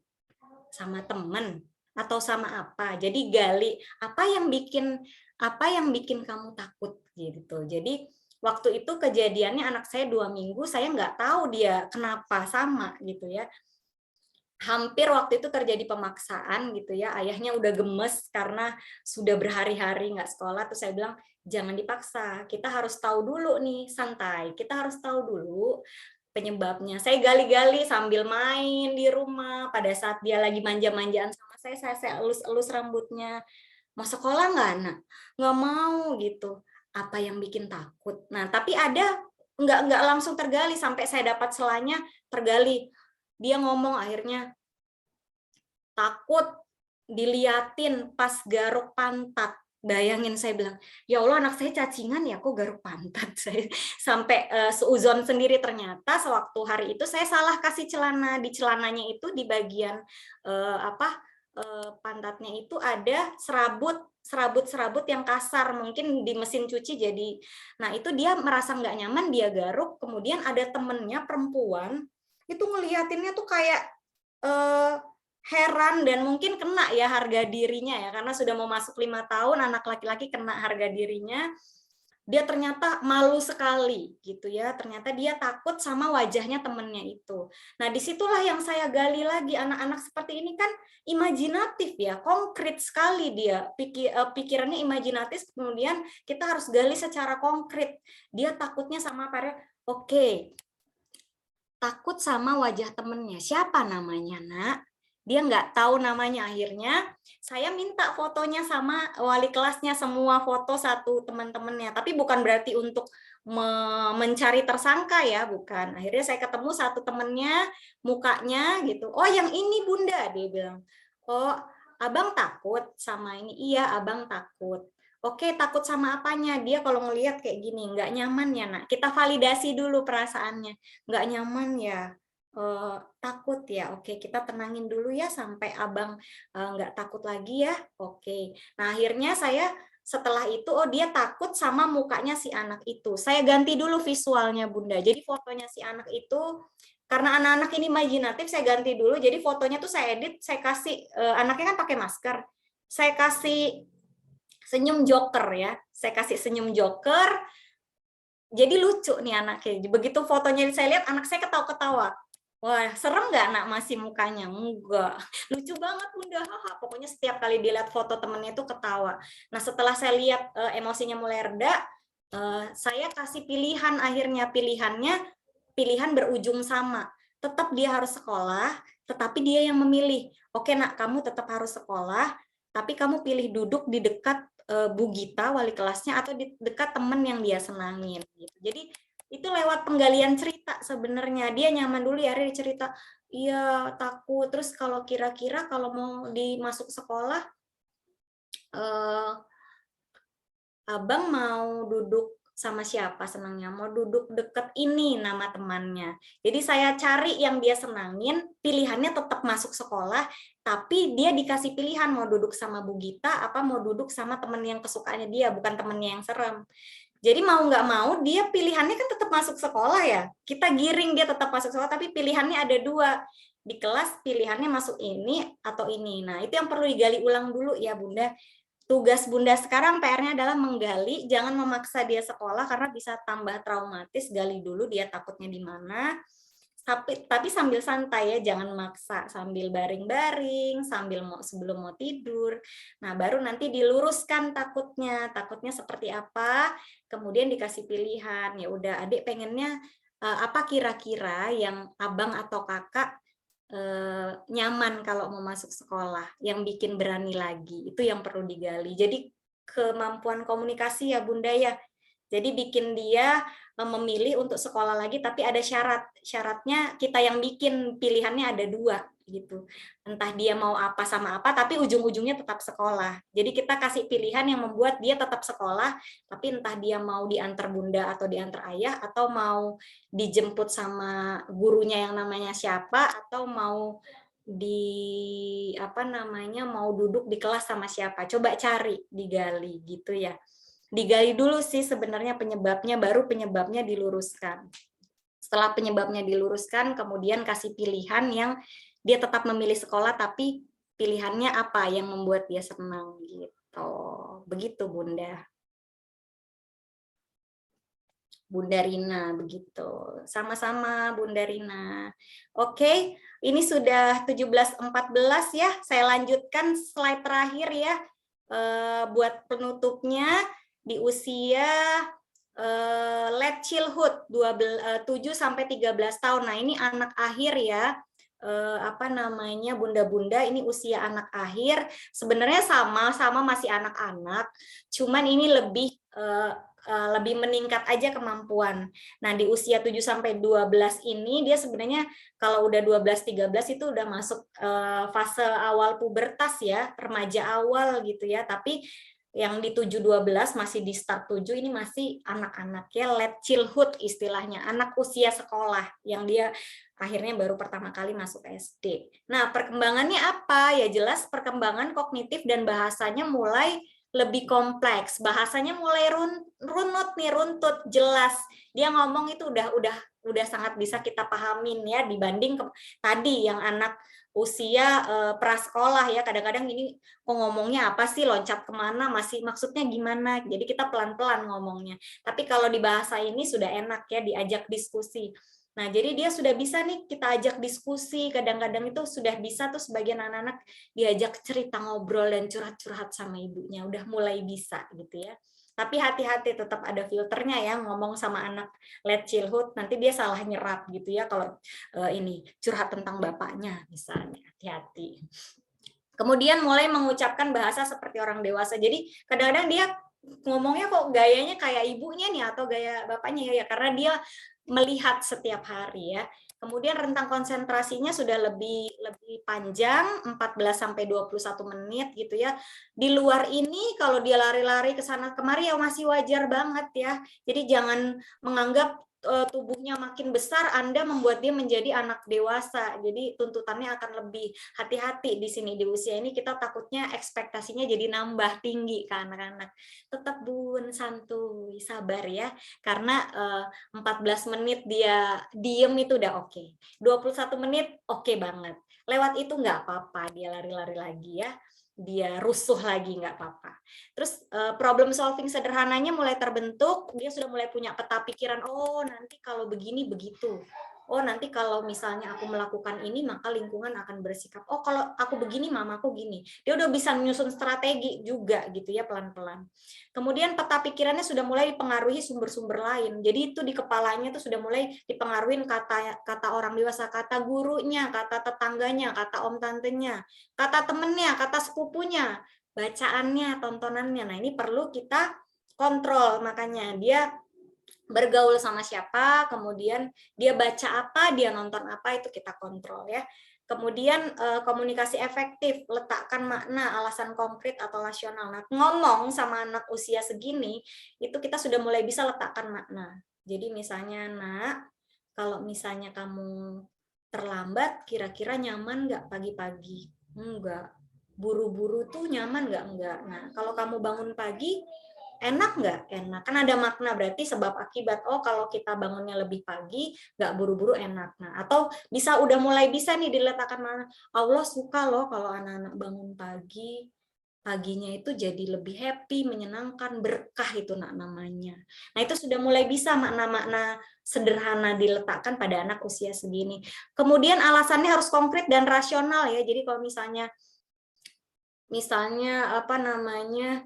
sama teman atau sama apa, jadi gali apa yang bikin kamu takut gitu. Jadi waktu itu kejadiannya anak saya 2 minggu, saya nggak tahu dia kenapa sama gitu ya. Hampir waktu itu terjadi pemaksaan gitu ya, ayahnya udah gemes karena sudah berhari-hari nggak sekolah, terus saya bilang jangan dipaksa, kita harus tahu dulu nih, santai, kita harus tahu dulu penyebabnya. Saya gali-gali sambil main di rumah, pada saat dia lagi manja-manjaan sama saya elus-elus rambutnya. Mau sekolah nggak anak? Nggak mau gitu. Apa yang bikin takut? Nah, tapi ada nggak langsung tergali, sampai saya dapat selanya tergali. Dia ngomong akhirnya, takut diliatin pas garuk pantat. Bayangin, saya bilang, ya Allah anak saya cacingan ya, kok garuk pantat. Saya sampai seuzon sendiri, ternyata sewaktu hari itu saya salah kasih celana. Di celananya itu di bagian pantatnya itu ada serabut yang kasar, mungkin di mesin cuci jadi. Nah itu dia merasa nggak nyaman, dia garuk, kemudian ada temennya perempuan, itu ngeliatinnya tuh kayak heran dan mungkin kena ya harga dirinya ya, karena sudah mau masuk 5 tahun, anak laki-laki kena harga dirinya. Dia ternyata malu sekali gitu ya, ternyata dia takut sama wajahnya temennya itu. Nah disitulah yang saya gali lagi, anak-anak seperti ini kan imajinatif ya, konkret sekali dia, pikirannya imajinatif, kemudian kita harus gali secara konkret. Dia takutnya sama apa? Oke, takut sama wajah temennya, siapa namanya nak? Dia nggak tahu namanya. Akhirnya saya minta fotonya sama wali kelasnya, semua foto satu teman-temannya, tapi bukan berarti untuk mencari tersangka ya, bukan. Akhirnya saya ketemu satu temennya, mukanya gitu, oh yang ini Bunda, dia bilang, oh abang takut sama ini. Iya abang takut. Oke, takut sama apanya? Dia kalau ngelihat kayak gini nggak nyaman ya nak, kita validasi dulu perasaannya. Nggak nyaman ya, takut ya, oke kita tenangin dulu ya sampai abang nggak takut lagi ya. Oke, nah akhirnya saya setelah itu, oh dia takut sama mukanya si anak itu, saya ganti dulu visualnya Bunda. Jadi fotonya si anak itu, karena anak-anak ini imajinatif, saya ganti dulu. Jadi fotonya tuh saya edit, saya kasih anaknya kan pakai masker, saya kasih senyum joker ya, saya kasih senyum joker, jadi lucu nih anaknya. Begitu fotonya saya lihat, anak saya ketawa-ketawa. Wah, serem nggak nak masih mukanya? Enggak. Lucu banget Bunda. Haha. Pokoknya setiap kali dilihat foto temennya itu ketawa. Nah, setelah saya lihat emosinya mulai reda, saya kasih pilihan, akhirnya pilihan berujung sama. Tetap dia harus sekolah, tetapi dia yang memilih. Oke nak, kamu tetap harus sekolah, tapi kamu pilih duduk di dekat Bu Gita, wali kelasnya, atau di dekat temen yang dia senangin. Gitu. Jadi itu lewat penggalian cerita sebenarnya. Dia nyaman dulu ya, dia cerita, iya takut, terus kalau kira-kira kalau mau dimasuk sekolah, abang mau duduk sama siapa senangnya, mau duduk deket ini nama temannya. Jadi saya cari yang dia senangin, pilihannya tetap masuk sekolah, tapi dia dikasih pilihan mau duduk sama Bu Gita, apa mau duduk sama temen yang kesukaannya dia, bukan temennya yang serem. Jadi mau nggak mau dia pilihannya kan tetap masuk sekolah ya. Kita giring dia tetap masuk sekolah, tapi pilihannya ada dua. Di kelas pilihannya masuk ini atau ini. Nah itu yang perlu digali ulang dulu ya Bunda. Tugas Bunda sekarang PR-nya adalah menggali, jangan memaksa dia sekolah karena bisa tambah traumatis, gali dulu dia takutnya di mana. Tapi sambil santai ya, jangan maksa, sambil baring-baring, sambil sebelum mau tidur. Nah, baru nanti diluruskan takutnya seperti apa, kemudian dikasih pilihan. Ya udah, Adik pengennya apa kira-kira yang Abang atau Kakak nyaman kalau mau masuk sekolah, yang bikin berani lagi, itu yang perlu digali. Jadi kemampuan komunikasi ya Bunda ya, jadi bikin dia memilih untuk sekolah lagi, tapi ada syaratnya kita yang bikin, pilihannya ada dua gitu, entah dia mau apa sama apa, tapi ujung-ujungnya tetap sekolah. Jadi kita kasih pilihan yang membuat dia tetap sekolah, tapi entah dia mau diantar Bunda atau diantar Ayah, atau mau dijemput sama gurunya yang namanya siapa, atau mau mau duduk di kelas sama siapa. Coba cari, digali gitu ya. Digali dulu sih sebenarnya penyebabnya, baru penyebabnya diluruskan. Setelah penyebabnya diluruskan, kemudian kasih pilihan yang dia tetap memilih sekolah, tapi pilihannya apa yang membuat dia senang gitu. Begitu Bunda. Bunda Rina, begitu. Sama-sama Bunda Rina. Oke, ini sudah 17.14 ya. Saya lanjutkan slide terakhir ya. Buat penutupnya, di usia late childhood 7-13 tahun. Nah, ini anak akhir ya. Bunda-bunda ini usia anak akhir. Sebenarnya sama masih anak-anak. Cuman ini lebih meningkat aja kemampuan. Nah, di usia 7-12 ini dia sebenarnya kalau udah 12-13 itu udah masuk fase awal pubertas ya, remaja awal gitu ya. Tapi yang di 7-12 masih di start 7 ini masih anak-anak ya, late childhood istilahnya, anak usia sekolah yang dia akhirnya baru pertama kali masuk SD. Nah, perkembangannya apa? Ya jelas perkembangan kognitif dan bahasanya mulai lebih kompleks, bahasanya mulai runtut, jelas. Dia ngomong itu udah sangat bisa kita pahamin ya, dibanding tadi yang anak usia prasekolah ya, kadang-kadang ini kok ngomongnya apa sih, loncat kemana, masih maksudnya gimana, jadi kita pelan-pelan ngomongnya. Tapi kalau di bahasa ini sudah enak ya, diajak diskusi. Nah, jadi dia sudah bisa nih kita ajak diskusi, kadang-kadang itu sudah bisa tuh sebagian anak-anak diajak cerita, ngobrol, dan curhat-curhat sama ibunya, udah mulai bisa gitu ya. Tapi hati-hati, tetap ada filternya ya, ngomong sama anak late childhood, nanti dia salah nyerap gitu ya, kalau ini curhat tentang bapaknya misalnya, hati-hati. Kemudian mulai mengucapkan bahasa seperti orang dewasa, jadi kadang-kadang dia ngomongnya kok gayanya kayak ibunya nih atau gaya bapaknya ya, karena dia melihat setiap hari ya. Kemudian rentang konsentrasinya sudah lebih panjang, 14-21 menit gitu ya. Di luar ini kalau dia lari-lari ke sana kemari ya masih wajar banget ya. Jadi jangan menganggap tubuhnya makin besar Anda membuat dia menjadi anak dewasa. Jadi tuntutannya akan lebih hati-hati di sini, di usia ini kita takutnya ekspektasinya jadi nambah tinggi ke anak-anak. Tetap Bun, santuy, sabar ya. Karena 14 menit dia diem itu udah oke. 21 menit oke banget. Lewat itu nggak apa-apa, dia lari-lari lagi ya. Dia rusuh lagi nggak apa-apa. Terus problem solving sederhananya mulai terbentuk, dia sudah mulai punya peta pikiran, oh nanti kalau begini begitu. Oh nanti kalau misalnya aku melakukan ini maka lingkungan akan bersikap, oh kalau aku begini mamaku gini. Dia udah bisa menyusun strategi juga gitu ya pelan-pelan. Kemudian peta pikirannya sudah mulai dipengaruhi sumber-sumber lain. Jadi itu di kepalanya tuh sudah mulai dipengaruhi kata orang dewasa, kata gurunya, kata tetangganya, kata om tantenya, kata temennya, kata sepupunya, bacaannya, tontonannya. Nah, ini perlu kita kontrol, makanya dia bergaul sama siapa, kemudian dia baca apa, dia nonton apa, itu kita kontrol ya. Kemudian komunikasi efektif, letakkan makna, alasan konkret atau rasional. Nah, ngomong sama anak usia segini, itu kita sudah mulai bisa letakkan makna. Jadi misalnya, nak, kalau misalnya kamu terlambat, kira-kira nyaman nggak pagi-pagi? Enggak. Buru-buru tuh nyaman nggak? Enggak. Nah, kalau kamu bangun pagi, enak nggak? Enak. Kan ada makna, berarti sebab akibat. Oh, kalau kita bangunnya lebih pagi, nggak buru-buru, enak. Nah, atau bisa udah mulai bisa nih diletakkan mana. Allah suka loh kalau anak-anak bangun pagi, paginya itu jadi lebih happy, menyenangkan, berkah itu namanya. Nah, itu sudah mulai bisa makna-makna sederhana diletakkan pada anak usia segini. Kemudian alasannya harus konkret dan rasional ya. Jadi kalau misalnya apa namanya,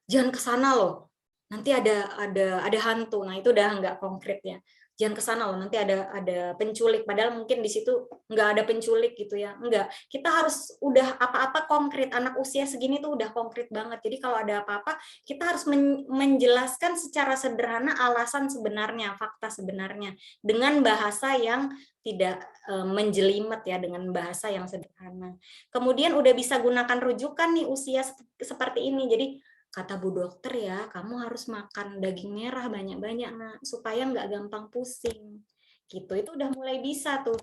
jangan ke sana loh, nanti ada hantu. Nah, itu udah nggak konkret ya. Jangan ke sana loh, nanti ada penculik. Padahal mungkin di situ nggak ada penculik gitu ya. Enggak. Kita harus udah apa-apa konkret. Anak usia segini tuh udah konkret banget. Jadi kalau ada apa-apa, kita harus menjelaskan secara sederhana alasan sebenarnya, fakta sebenarnya, dengan bahasa yang tidak menjelimet ya, dengan bahasa yang sederhana. Kemudian udah bisa gunakan rujukan nih usia seperti ini. Jadi kata Bu Dokter ya, kamu harus makan daging merah banyak-banyak, nak, supaya nggak gampang pusing. Gitu, itu udah mulai bisa tuh.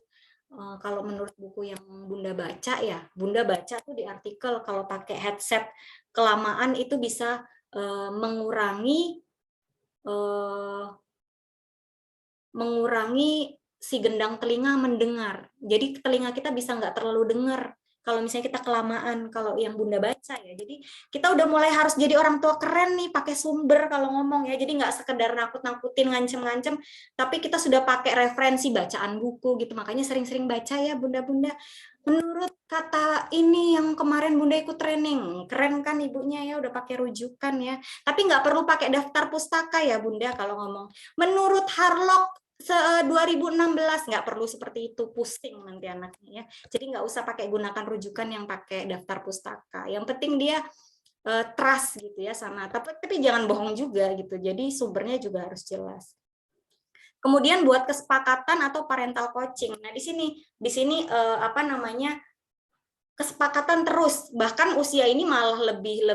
Kalau menurut buku yang Bunda baca ya, Bunda baca tuh di artikel kalau pakai headset kelamaan itu bisa mengurangi si gendang telinga mendengar. Jadi telinga kita bisa nggak terlalu dengar kalau misalnya kita kelamaan, kalau yang Bunda baca ya. Jadi kita udah mulai harus jadi orang tua keren nih, pakai sumber kalau ngomong ya. Jadi nggak sekedar nakut-nakutin, ngancem-ngancem, tapi kita sudah pakai referensi bacaan buku gitu. Makanya sering-sering baca ya Bunda-Bunda. Menurut kata ini yang kemarin Bunda ikut training, keren kan ibunya ya, udah pakai rujukan ya. Tapi nggak perlu pakai daftar pustaka ya Bunda kalau ngomong. Menurut Harlock 2016 nggak perlu seperti itu, pusing nanti anaknya ya. Jadi nggak usah pakai gunakan rujukan yang pakai daftar pustaka. Yang penting dia trust gitu ya sama. Tapi jangan bohong juga gitu. Jadi sumbernya juga harus jelas. Kemudian buat kesepakatan atau parental coaching. Nah di sini apa namanya, kesepakatan terus. Bahkan usia ini malah lebih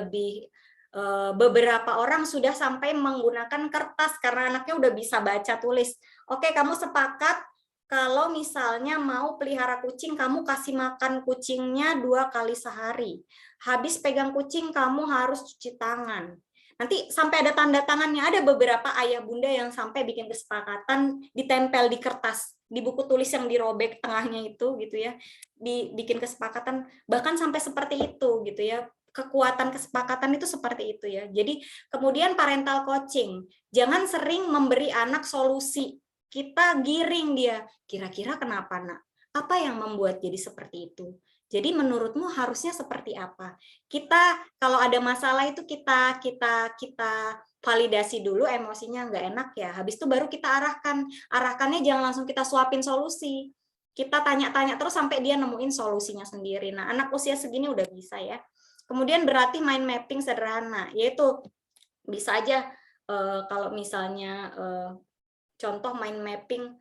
beberapa orang sudah sampai menggunakan kertas karena anaknya udah bisa baca tulis. Oke, kamu sepakat kalau misalnya mau pelihara kucing, kamu kasih makan kucingnya 2 kali sehari. Habis pegang kucing, kamu harus cuci tangan. Nanti sampai ada tanda tangannya. Ada beberapa ayah bunda yang sampai bikin kesepakatan ditempel di kertas, di buku tulis yang dirobek tengahnya itu gitu ya. Dibikin kesepakatan bahkan sampai seperti itu gitu ya. Kekuatan kesepakatan itu seperti itu ya. Jadi kemudian parental coaching, jangan sering memberi anak solusi. Kita giring dia, kira-kira kenapa nak? Apa yang membuat jadi seperti itu? Jadi menurutmu harusnya seperti apa? Kita kalau ada masalah itu kita validasi dulu, emosinya nggak enak ya. Habis itu baru kita arahkannya jangan langsung kita suapin solusi. Kita tanya-tanya terus sampai dia nemuin solusinya sendiri. Nah, anak usia segini udah bisa ya. Kemudian berarti mind mapping sederhana, yaitu bisa aja kalau misalnya contoh mind mapping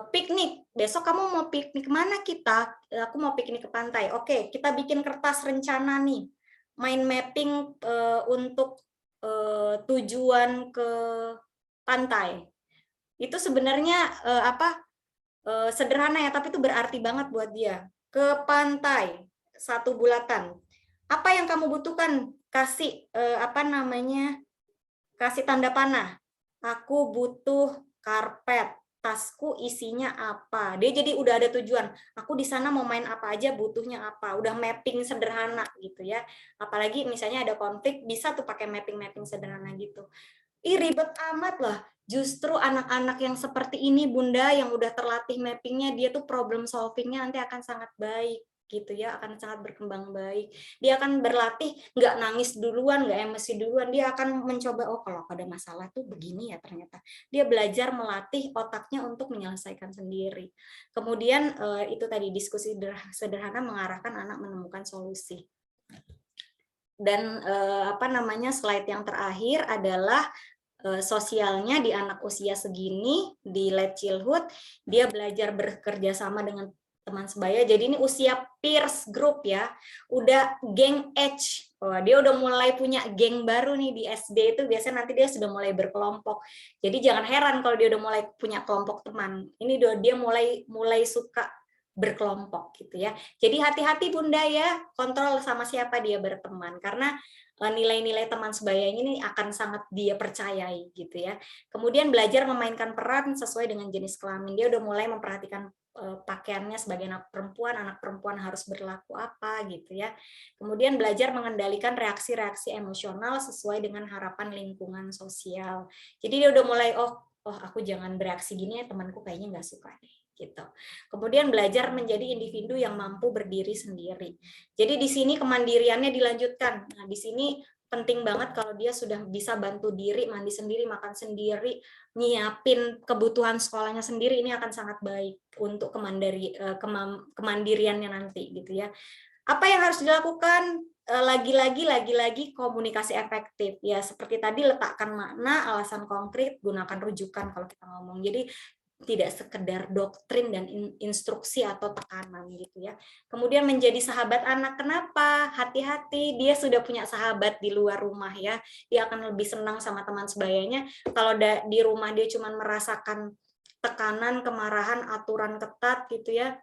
piknik. Besok kamu mau piknik mana kita? Aku mau piknik ke pantai. Oke, kita bikin kertas rencana nih. Mind mapping untuk tujuan ke pantai. Itu sebenarnya sederhana ya, tapi itu berarti banget buat dia. Ke pantai, 1 bulatan. Apa yang kamu butuhkan? Kasih kasih tanda panah. Aku butuh karpet. Tasku isinya apa? Dia jadi udah ada tujuan. Aku di sana mau main apa aja, butuhnya apa. Udah mapping sederhana gitu ya. Apalagi misalnya ada konflik, bisa tuh pakai mapping sederhana gitu. Ribet amat lah. Justru anak-anak yang seperti ini Bunda, yang udah terlatih mappingnya, dia tuh problem solvingnya nanti akan sangat baik gitu ya, akan sangat berkembang baik. Dia akan berlatih nggak nangis duluan, nggak emosi duluan, dia akan mencoba, oh kalau ada masalah tuh begini ya ternyata. Dia belajar melatih otaknya untuk menyelesaikan sendiri. Kemudian itu tadi diskusi sederhana mengarahkan anak menemukan solusi. Dan slide yang terakhir adalah sosialnya di anak usia segini di late childhood, dia belajar bekerja sama dengan teman sebaya. Jadi ini usia peers group ya, udah geng age. Oh, dia udah mulai punya geng baru nih di SD itu biasanya nanti dia sudah mulai berkelompok. Jadi jangan heran kalau dia udah mulai punya kelompok teman. Ini dia mulai suka berkelompok gitu ya. Jadi hati-hati Bunda ya, kontrol sama siapa dia berteman karena nilai-nilai teman sebayanya ini akan sangat dia percayai gitu ya. Kemudian belajar memainkan peran sesuai dengan jenis kelamin. Dia udah mulai memperhatikan pakaiannya sebagai anak perempuan harus berlaku apa gitu ya. Kemudian belajar mengendalikan reaksi-reaksi emosional sesuai dengan harapan lingkungan sosial. Jadi dia udah mulai oh aku jangan bereaksi gini ya, temanku kayaknya nggak suka deh gitu. Kemudian belajar menjadi individu yang mampu berdiri sendiri. Jadi di sini kemandiriannya dilanjutkan. Nah, di sini penting banget kalau dia sudah bisa bantu diri, mandi sendiri, makan sendiri, nyiapin kebutuhan sekolahnya sendiri, ini akan sangat baik untuk kemandiriannya nanti gitu ya. Apa yang harus dilakukan? Lagi-lagi komunikasi efektif ya, seperti tadi letakkan makna, alasan konkret, gunakan rujukan kalau kita ngomong. Jadi tidak sekedar doktrin dan instruksi atau tekanan gitu ya. Kemudian menjadi sahabat anak. Kenapa? Hati-hati, dia sudah punya sahabat di luar rumah ya. Dia akan lebih senang sama teman sebayanya. Kalau di rumah dia cuma merasakan tekanan, kemarahan, aturan ketat gitu ya,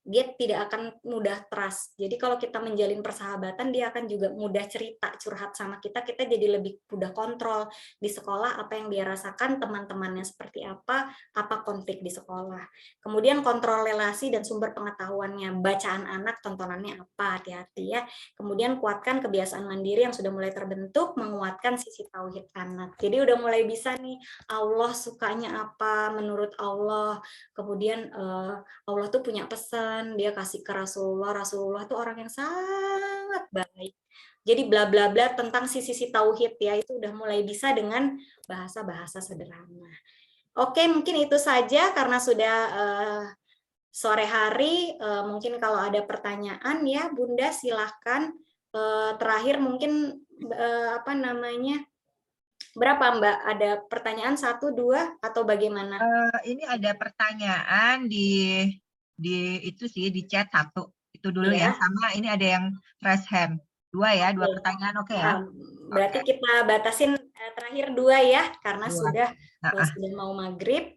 dia tidak akan mudah trust. Jadi kalau kita menjalin persahabatan, dia akan juga mudah cerita, curhat sama kita jadi lebih mudah kontrol di sekolah apa yang dia rasakan, teman-temannya seperti apa konflik di sekolah. Kemudian kontrol relasi dan sumber pengetahuannya, bacaan anak, tontonannya apa, hati-hati ya. Kemudian kuatkan kebiasaan mandiri yang sudah mulai terbentuk, menguatkan sisi tauhid anak. Jadi udah mulai bisa nih, Allah sukanya apa menurut Allah. Kemudian Allah tuh punya pesan, dia kasih ke Rasulullah tuh orang yang sangat baik. Jadi bla bla bla tentang sisi tauhid ya, itu udah mulai bisa dengan bahasa-bahasa sederhana. Oke, mungkin itu saja karena sudah sore hari. Mungkin kalau ada pertanyaan ya Bunda silahkan. Terakhir mungkin berapa Mbak? Ada pertanyaan 1, 2 atau bagaimana? Ini ada pertanyaan di itu sih di chat 1 itu dulu ya. Sama ini ada yang raise hand 2 ya, 2 pertanyaan oke ya. Berarti kita batasin terakhir 2 ya karena sudah mau maghrib.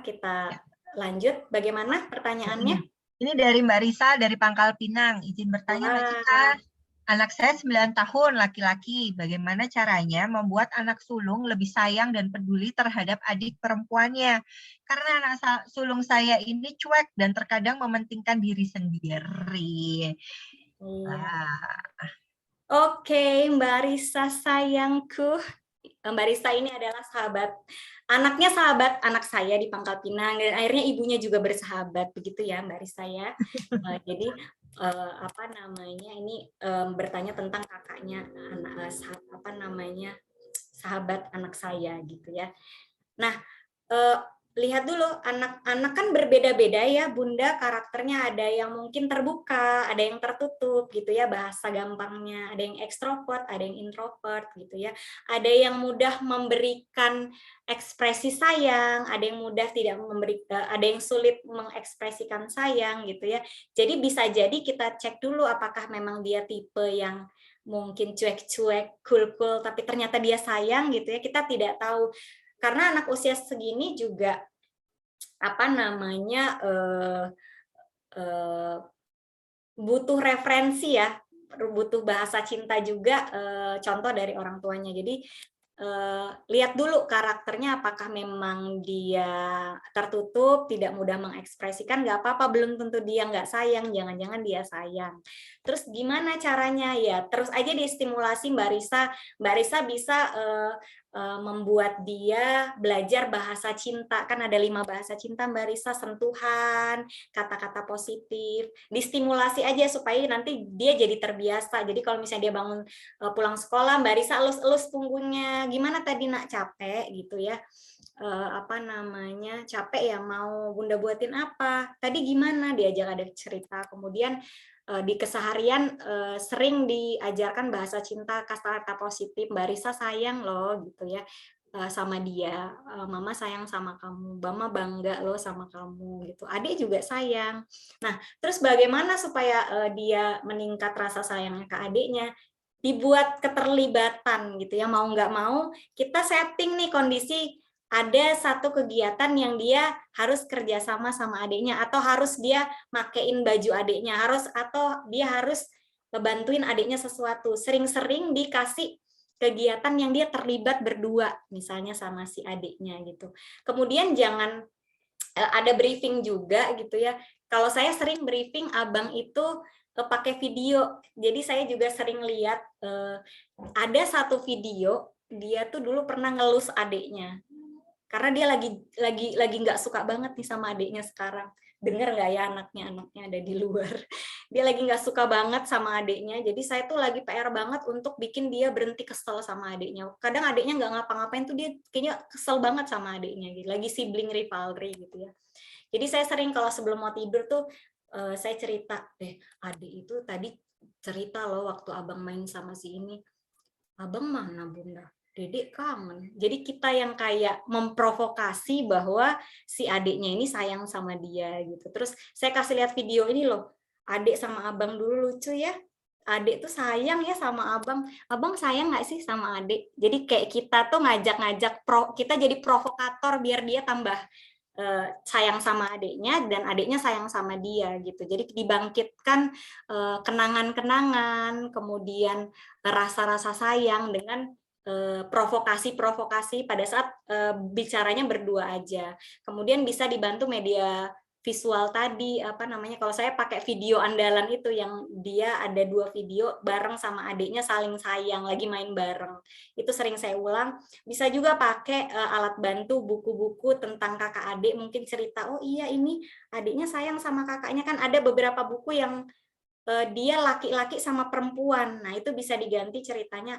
Kita lanjut. Bagaimana pertanyaannya? Ini dari Mbak Risa dari Pangkal Pinang. Izin bertanya Mbak Cika. Anak saya 9 tahun, laki-laki. Bagaimana caranya membuat anak sulung lebih sayang dan peduli terhadap adik perempuannya? Karena anak sulung saya ini cuek dan terkadang mementingkan diri sendiri. Oke, Mbak Risa sayangku. Mbak Risa ini adalah anaknya sahabat anak saya di Pangkal Pinang, dan akhirnya ibunya juga bersahabat, begitu ya Mbak Risa ya. Jadi ini bertanya tentang kakaknya sahabat anak saya gitu ya. Nah, lihat dulu anak-anak kan berbeda-beda ya Bunda, karakternya ada yang mungkin terbuka, ada yang tertutup gitu ya bahasa gampangnya, ada yang ekstrovert, ada yang introvert gitu ya. Ada yang mudah memberikan ekspresi sayang, ada yang mudah tidak ada yang sulit mengekspresikan sayang gitu ya. Jadi bisa jadi kita cek dulu apakah memang dia tipe yang mungkin cuek-cuek, cool-cool tapi ternyata dia sayang gitu ya. Kita tidak tahu. Karena anak usia segini juga butuh referensi ya, butuh bahasa cinta juga, contoh dari orang tuanya. Jadi lihat dulu karakternya apakah memang dia tertutup, tidak mudah mengekspresikan, nggak apa-apa, belum tentu dia nggak sayang, jangan-jangan dia sayang. Terus gimana caranya ya? Terus aja distimulasi Mbak Risa. Mbak Risa bisa membuat dia belajar bahasa cinta. Kan ada 5 bahasa cinta Mbak Risa, sentuhan, kata-kata positif. Distimulasi aja supaya nanti dia jadi terbiasa. Jadi kalau misalnya dia bangun pulang sekolah, Mbak Risa elus-elus punggungnya. Gimana tadi nak, capek gitu ya. Capek ya, mau Bunda buatin apa? Tadi gimana? Diajak ada cerita. Kemudian di keseharian sering diajarkan bahasa cinta, kata-kata positif. Mbak Risa sayang loh gitu ya. sama dia, mama sayang sama kamu, mama bangga loh sama kamu gitu. Adik juga sayang. Nah, terus bagaimana supaya dia meningkat rasa sayangnya ke adiknya? Dibuat keterlibatan gitu ya, mau nggak mau kita setting nih kondisi ada satu kegiatan yang dia harus kerjasama sama adiknya, atau harus dia makein baju adiknya, atau dia harus ngebantuin adiknya sesuatu. Sering-sering dikasih kegiatan yang dia terlibat berdua, misalnya sama si adiknya gitu. Kemudian jangan ada briefing juga gitu ya. Kalau saya sering briefing abang itu pakai video. Jadi saya juga sering lihat ada satu video dia tuh dulu pernah ngelus adiknya. Karena dia lagi nggak suka banget nih sama adiknya sekarang. Dengar nggak ya anaknya ada di luar. Dia lagi nggak suka banget sama adiknya. Jadi saya tuh lagi PR banget untuk bikin dia berhenti kesel sama adiknya. Kadang adiknya nggak ngapa-ngapain tuh dia kayaknya kesel banget sama adiknya. Gitu. Lagi sibling rivalry gitu ya. Jadi saya sering kalau sebelum mau tidur tuh saya cerita, adik itu tadi cerita loh waktu abang main sama si ini. Abang mana bunda? Dedek kangen. Jadi kita yang kayak memprovokasi bahwa si adiknya ini sayang sama dia gitu. Terus saya kasih lihat video ini loh. Adik sama abang dulu lucu ya. Adik tuh sayang ya sama abang. Abang sayang nggak sih sama adik? Jadi kayak kita tuh ngajak-ngajak kita jadi provokator biar dia tambah sayang sama adiknya dan adiknya sayang sama dia gitu. Jadi dibangkitkan kenangan-kenangan, kemudian rasa-rasa sayang dengan provokasi-provokasi pada saat bicaranya berdua aja. Kemudian bisa dibantu media visual tadi, apa namanya, kalau saya pakai video andalan itu yang dia ada 2 video bareng sama adiknya saling sayang, lagi main bareng. Itu sering saya ulang. Bisa juga pakai alat bantu buku-buku tentang kakak adik, mungkin cerita, oh iya ini adiknya sayang sama kakaknya, kan ada beberapa buku yang dia laki-laki sama perempuan. Nah, itu bisa diganti ceritanya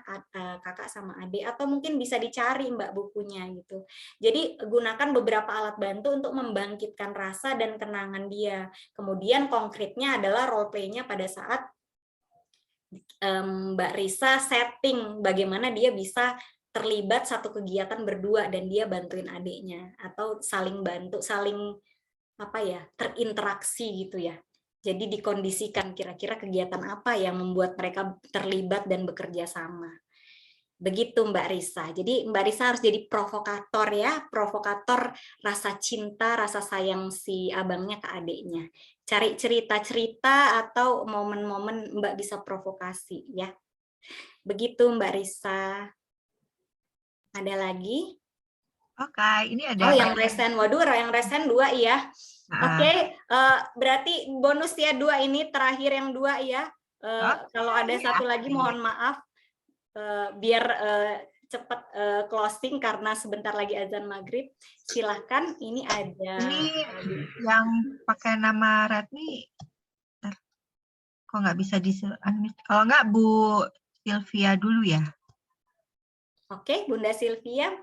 kakak sama adik, atau mungkin bisa dicari Mbak bukunya gitu. Jadi gunakan beberapa alat bantu untuk membangkitkan rasa dan kenangan dia. Kemudian konkretnya adalah role play-nya pada saat Mbak Risa setting bagaimana dia bisa terlibat satu kegiatan berdua dan dia bantuin adiknya, atau saling bantu, saling terinteraksi gitu ya. Jadi dikondisikan kira-kira kegiatan apa yang membuat mereka terlibat dan bekerja sama. Begitu Mbak Risa. Jadi Mbak Risa harus jadi provokator ya, provokator rasa cinta, rasa sayang si abangnya ke adiknya. Cari cerita-cerita atau momen-momen Mbak bisa provokasi ya. Begitu Mbak Risa. Ada lagi? Oke, ini ada. Oh, yang resen. Waduh, yang resen 2 ya. Oke, berarti bonus ya 2 ini, terakhir yang 2 ya. Kalau ada satu lagi mohon maaf, biar cepat closing karena sebentar lagi azan maghrib. Silahkan, ini ada. Ini yang pakai nama Retni, kok nggak bisa di-unmute? Kalau nggak Bu Sylvia dulu ya. Oke, Bunda Sylvia.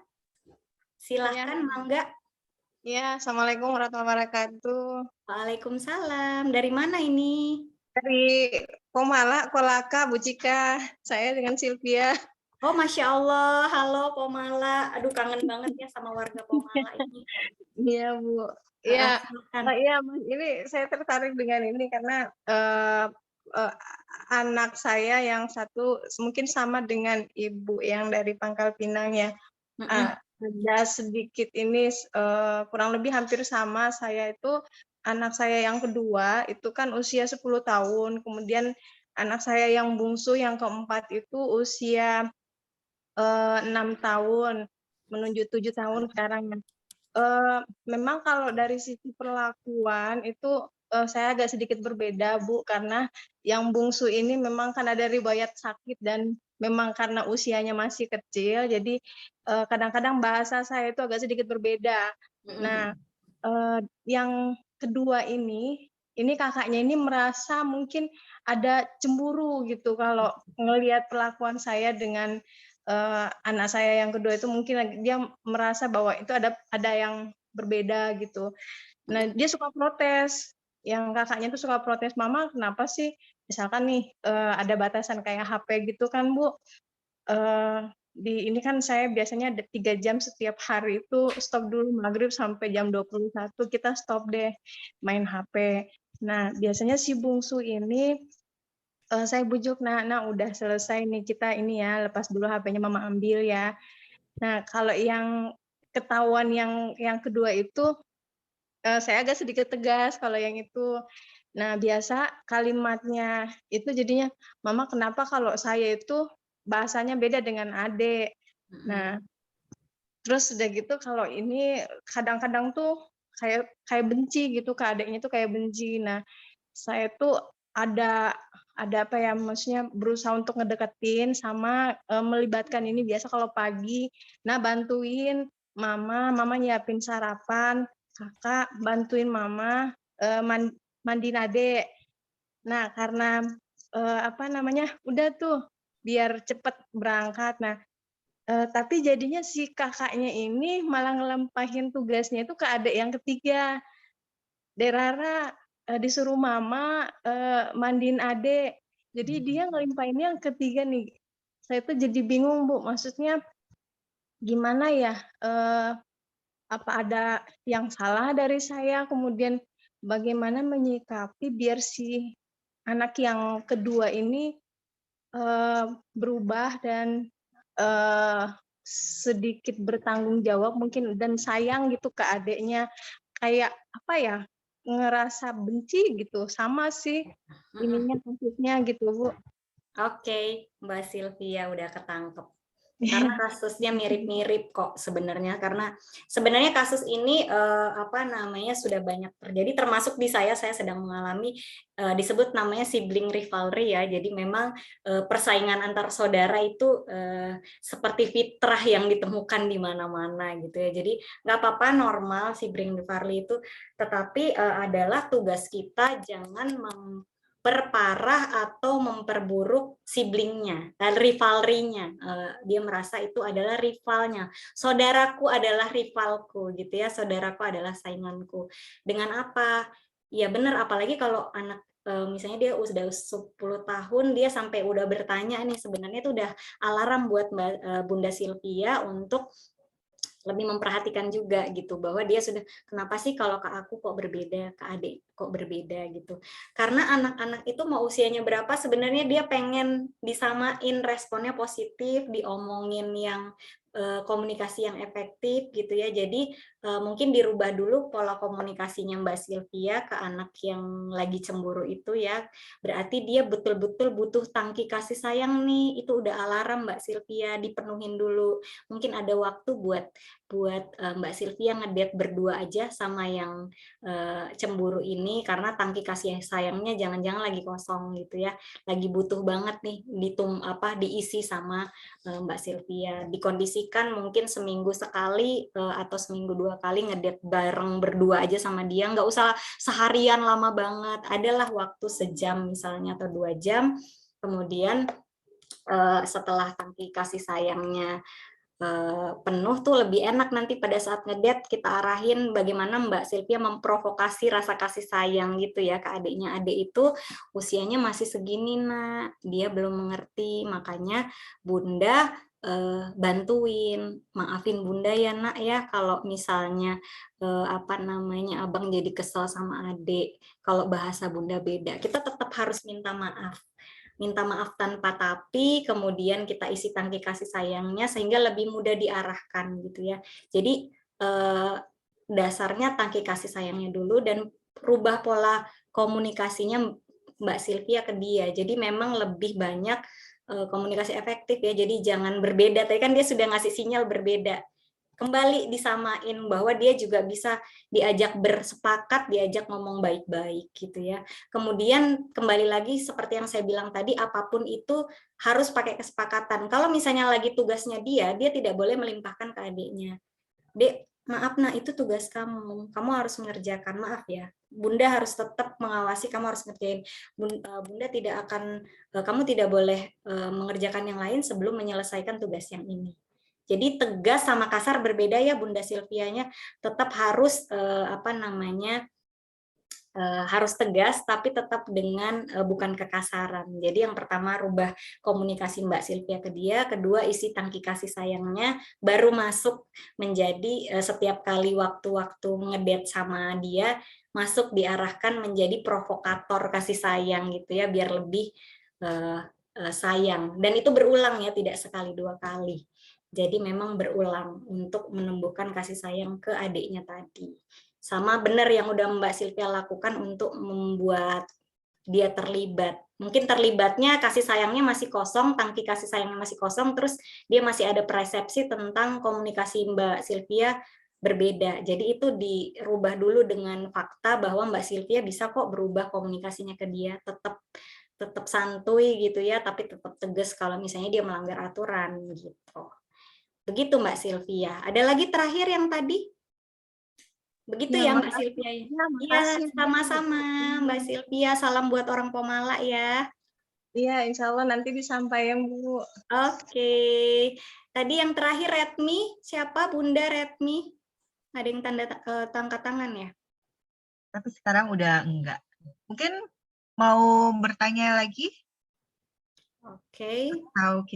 Silahkan, Mangga. Ya, Assalamualaikum warahmatullahi wabarakatuh. Waalaikumsalam. Dari mana ini? Dari Komala, Kolaka, Bu Cika. Saya dengan Sylvia. Oh, Masya Allah. Halo, Komala. Aduh, kangen banget ya sama warga Komala ini. Iya, Bu. Iya, ini saya tertarik dengan ini karena anak saya yang satu mungkin sama dengan Ibu yang dari Pangkal Pinang ya. Ada sedikit ini kurang lebih hampir sama. Saya itu anak saya yang kedua itu kan usia 10 tahun, kemudian anak saya yang bungsu yang keempat itu usia 6 tahun menuju 7 tahun sekarang. Memang kalau dari sisi perlakuan itu saya agak sedikit berbeda Bu, karena yang bungsu ini memang kan ada riwayat sakit dan memang karena usianya masih kecil, jadi kadang-kadang bahasa saya itu agak sedikit berbeda. Nah, yang kedua ini kakaknya ini merasa mungkin ada cemburu gitu kalau ngelihat perlakuan saya dengan anak saya yang kedua itu, mungkin dia merasa bahwa itu ada yang berbeda gitu. Nah, dia suka protes. Yang kakaknya itu suka protes, "Mama, kenapa sih?" Misalkan nih ada batasan kayak HP gitu kan, Bu. di ini kan saya biasanya ada 3 jam setiap hari itu stop dulu maghrib sampai jam 21 kita stop deh main HP. Nah, biasanya si bungsu ini saya bujuk, nah udah selesai nih kita ini ya, lepas dulu HP-nya mama ambil ya. Nah, kalau yang ketahuan yang kedua itu saya agak sedikit tegas kalau yang itu. Nah, biasa kalimatnya itu jadinya, "Mama kenapa kalau saya itu bahasanya beda dengan adik?" Nah, terus udah gitu kalau ini kadang-kadang tuh kayak benci gitu ke adiknya tuh kayak benci. Nah, saya tuh ada apa ya, maksudnya berusaha untuk ngedeketin sama melibatkan ini biasa kalau pagi, nah bantuin mama nyiapin sarapan, kakak bantuin mama mandiin adek. Nah, karena apa namanya, udah tuh biar cepet berangkat. Nah, tapi jadinya si kakaknya ini malah ngelempahin tugasnya itu ke adik yang ketiga. Dek Rara, disuruh mama mandiin adek. Jadi dia ngelimpahinnya yang ketiga nih. Saya tuh jadi bingung, Bu. Maksudnya gimana ya? Apa ada yang salah dari saya? Kemudian bagaimana menyikapi biar si anak yang kedua ini berubah dan sedikit bertanggung jawab mungkin dan sayang gitu ke adiknya. Kayak apa ya? Ngerasa benci gitu sama sih ininya konfliknya gitu, Bu. Oke, Mbak Sylvia udah ketangkep. Karena kasusnya mirip-mirip kok sebenarnya, karena sebenarnya kasus ini apa namanya sudah banyak terjadi, termasuk di saya sedang mengalami disebut namanya sibling rivalry ya. Jadi memang persaingan antar saudara itu seperti fitrah yang ditemukan di mana-mana gitu ya. Jadi nggak apa-apa, normal sibling rivalry itu, tetapi adalah tugas kita jangan memperparah atau memperburuk siblingnya, rivalry-nya. Dia merasa itu adalah rivalnya. Saudaraku adalah rivalku gitu ya, saudaraku adalah sainganku. Dengan apa? Ya benar, apalagi kalau anak misalnya dia udah 10 tahun, dia sampai udah bertanya nih, sebenarnya itu udah alarm buat Bunda Sylvia untuk lebih memperhatikan juga gitu, bahwa dia sudah, kenapa sih kalau ke aku kok berbeda, ke adik kok berbeda gitu. Karena anak-anak itu mau usianya berapa sebenarnya dia pengen disamain, responnya positif, diomongin yang komunikasi yang efektif gitu ya. Jadi mungkin dirubah dulu pola komunikasinya Mbak Sylvia ke anak yang lagi cemburu itu ya. Berarti dia betul-betul butuh tangki kasih sayang nih, itu udah alarm Mbak Sylvia, dipenuhin dulu. Mungkin ada waktu buat Mbak Sylvia ngedate berdua aja sama yang cemburu ini, karena tangki kasih sayangnya jangan-jangan lagi kosong gitu ya, lagi butuh banget nih diisi sama Mbak Sylvia. Dikondisikan mungkin seminggu sekali atau seminggu 2 kali ngedate bareng berdua aja sama dia, nggak usah seharian lama banget, adalah waktu sejam misalnya atau 2 jam, kemudian setelah tangki kasih sayangnya penuh tuh lebih enak nanti pada saat ngedate kita arahin bagaimana Mbak Sylvia memprovokasi rasa kasih sayang gitu ya ke adiknya. Adik itu usianya masih segini nak, dia belum mengerti, makanya Bunda bantuin, maafin Bunda ya nak ya kalau misalnya abang jadi kesel sama adik, kalau bahasa Bunda beda, kita tetap harus minta maaf tanpa tapi, kemudian kita isi tangki kasih sayangnya sehingga lebih mudah diarahkan gitu ya. Jadi dasarnya tangki kasih sayangnya dulu dan rubah pola komunikasinya Mbak Sylvia ke dia. Jadi memang lebih banyak komunikasi efektif ya. Jadi jangan berbeda. Tadi kan dia sudah ngasih sinyal berbeda. Kembali disamain bahwa dia juga bisa diajak bersepakat, diajak ngomong baik-baik gitu ya. Kemudian kembali lagi seperti yang saya bilang tadi, apapun itu harus pakai kesepakatan. Kalau misalnya lagi tugasnya dia tidak boleh melimpahkan ke adiknya. Dek, maaf nah itu tugas kamu harus mengerjakan, maaf ya. Bunda harus tetap mengawasi, kamu harus ngerjain. Bunda tidak akan, kamu tidak boleh mengerjakan yang lain sebelum menyelesaikan tugas yang ini. Jadi tegas sama kasar berbeda ya Bunda Sylvianya, tetap harus harus tegas tapi tetap dengan bukan kekasaran. Jadi yang pertama rubah komunikasi Mbak Sylvia ke dia, kedua isi tangki kasih sayangnya, baru masuk menjadi setiap kali waktu-waktu ngedate sama dia masuk diarahkan menjadi provokator kasih sayang gitu ya, biar lebih sayang. Dan itu berulang ya, tidak sekali dua kali. Jadi memang berulang untuk menumbuhkan kasih sayang ke adiknya tadi. Sama benar yang udah Mbak Sylvia lakukan untuk membuat dia terlibat. Mungkin terlibatnya kasih sayangnya masih kosong, tangki kasih sayangnya masih kosong, terus dia masih ada persepsi tentang komunikasi Mbak Sylvia berbeda. Jadi itu dirubah dulu dengan fakta bahwa Mbak Sylvia bisa kok berubah komunikasinya ke dia, tetap santuy gitu ya, tapi tetap tegas kalau misalnya dia melanggar aturan gitu. Begitu Mbak Sylvia. Ada lagi terakhir yang tadi? Begitu ya Mbak Sylvia. Iya, sama-sama Mbak Sylvia. Salam buat orang Pomala ya. Iya, insya Allah nanti disampaikan, Bu. Oke. Tadi yang terakhir Retmi, siapa Bunda Retmi? Ada yang tangkat tangan ya? Tapi sekarang udah enggak. Mungkin mau bertanya lagi? Oke.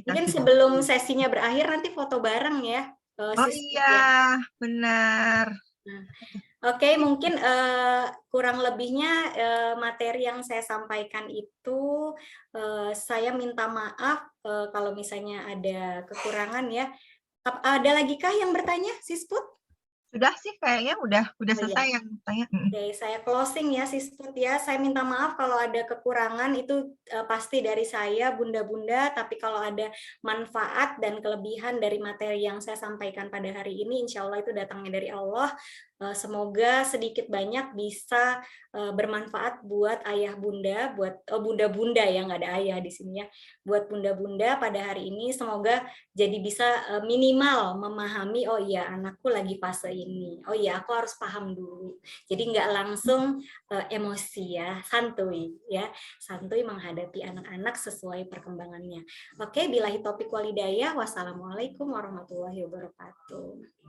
Mungkin sebelum sesinya berakhir nanti foto bareng ya. Oh iya, benar. Oke, mungkin kurang lebihnya materi yang saya sampaikan itu saya minta maaf kalau misalnya ada kekurangan ya. Ada lagi kah yang bertanya, Sisput? Sudah sih kayaknya udah selesai yang tanya. Oke, saya closing ya Sisput ya. Saya minta maaf kalau ada kekurangan itu pasti dari saya Bunda-bunda, tapi kalau ada manfaat dan kelebihan dari materi yang saya sampaikan pada hari ini, insya Allah itu datangnya dari Allah. Semoga sedikit banyak bisa bermanfaat buat ayah bunda, buat bunda-bunda ya, nggak ada ayah di sini ya, buat bunda-bunda pada hari ini. Semoga jadi bisa minimal memahami, oh iya anakku lagi fase ini, oh iya aku harus paham dulu. Jadi nggak langsung emosi ya, santuy ya, santuy menghadapi anak-anak sesuai perkembangannya. Oke, billahi taufiq walhidayah. Wassalamualaikum warahmatullahi wabarakatuh.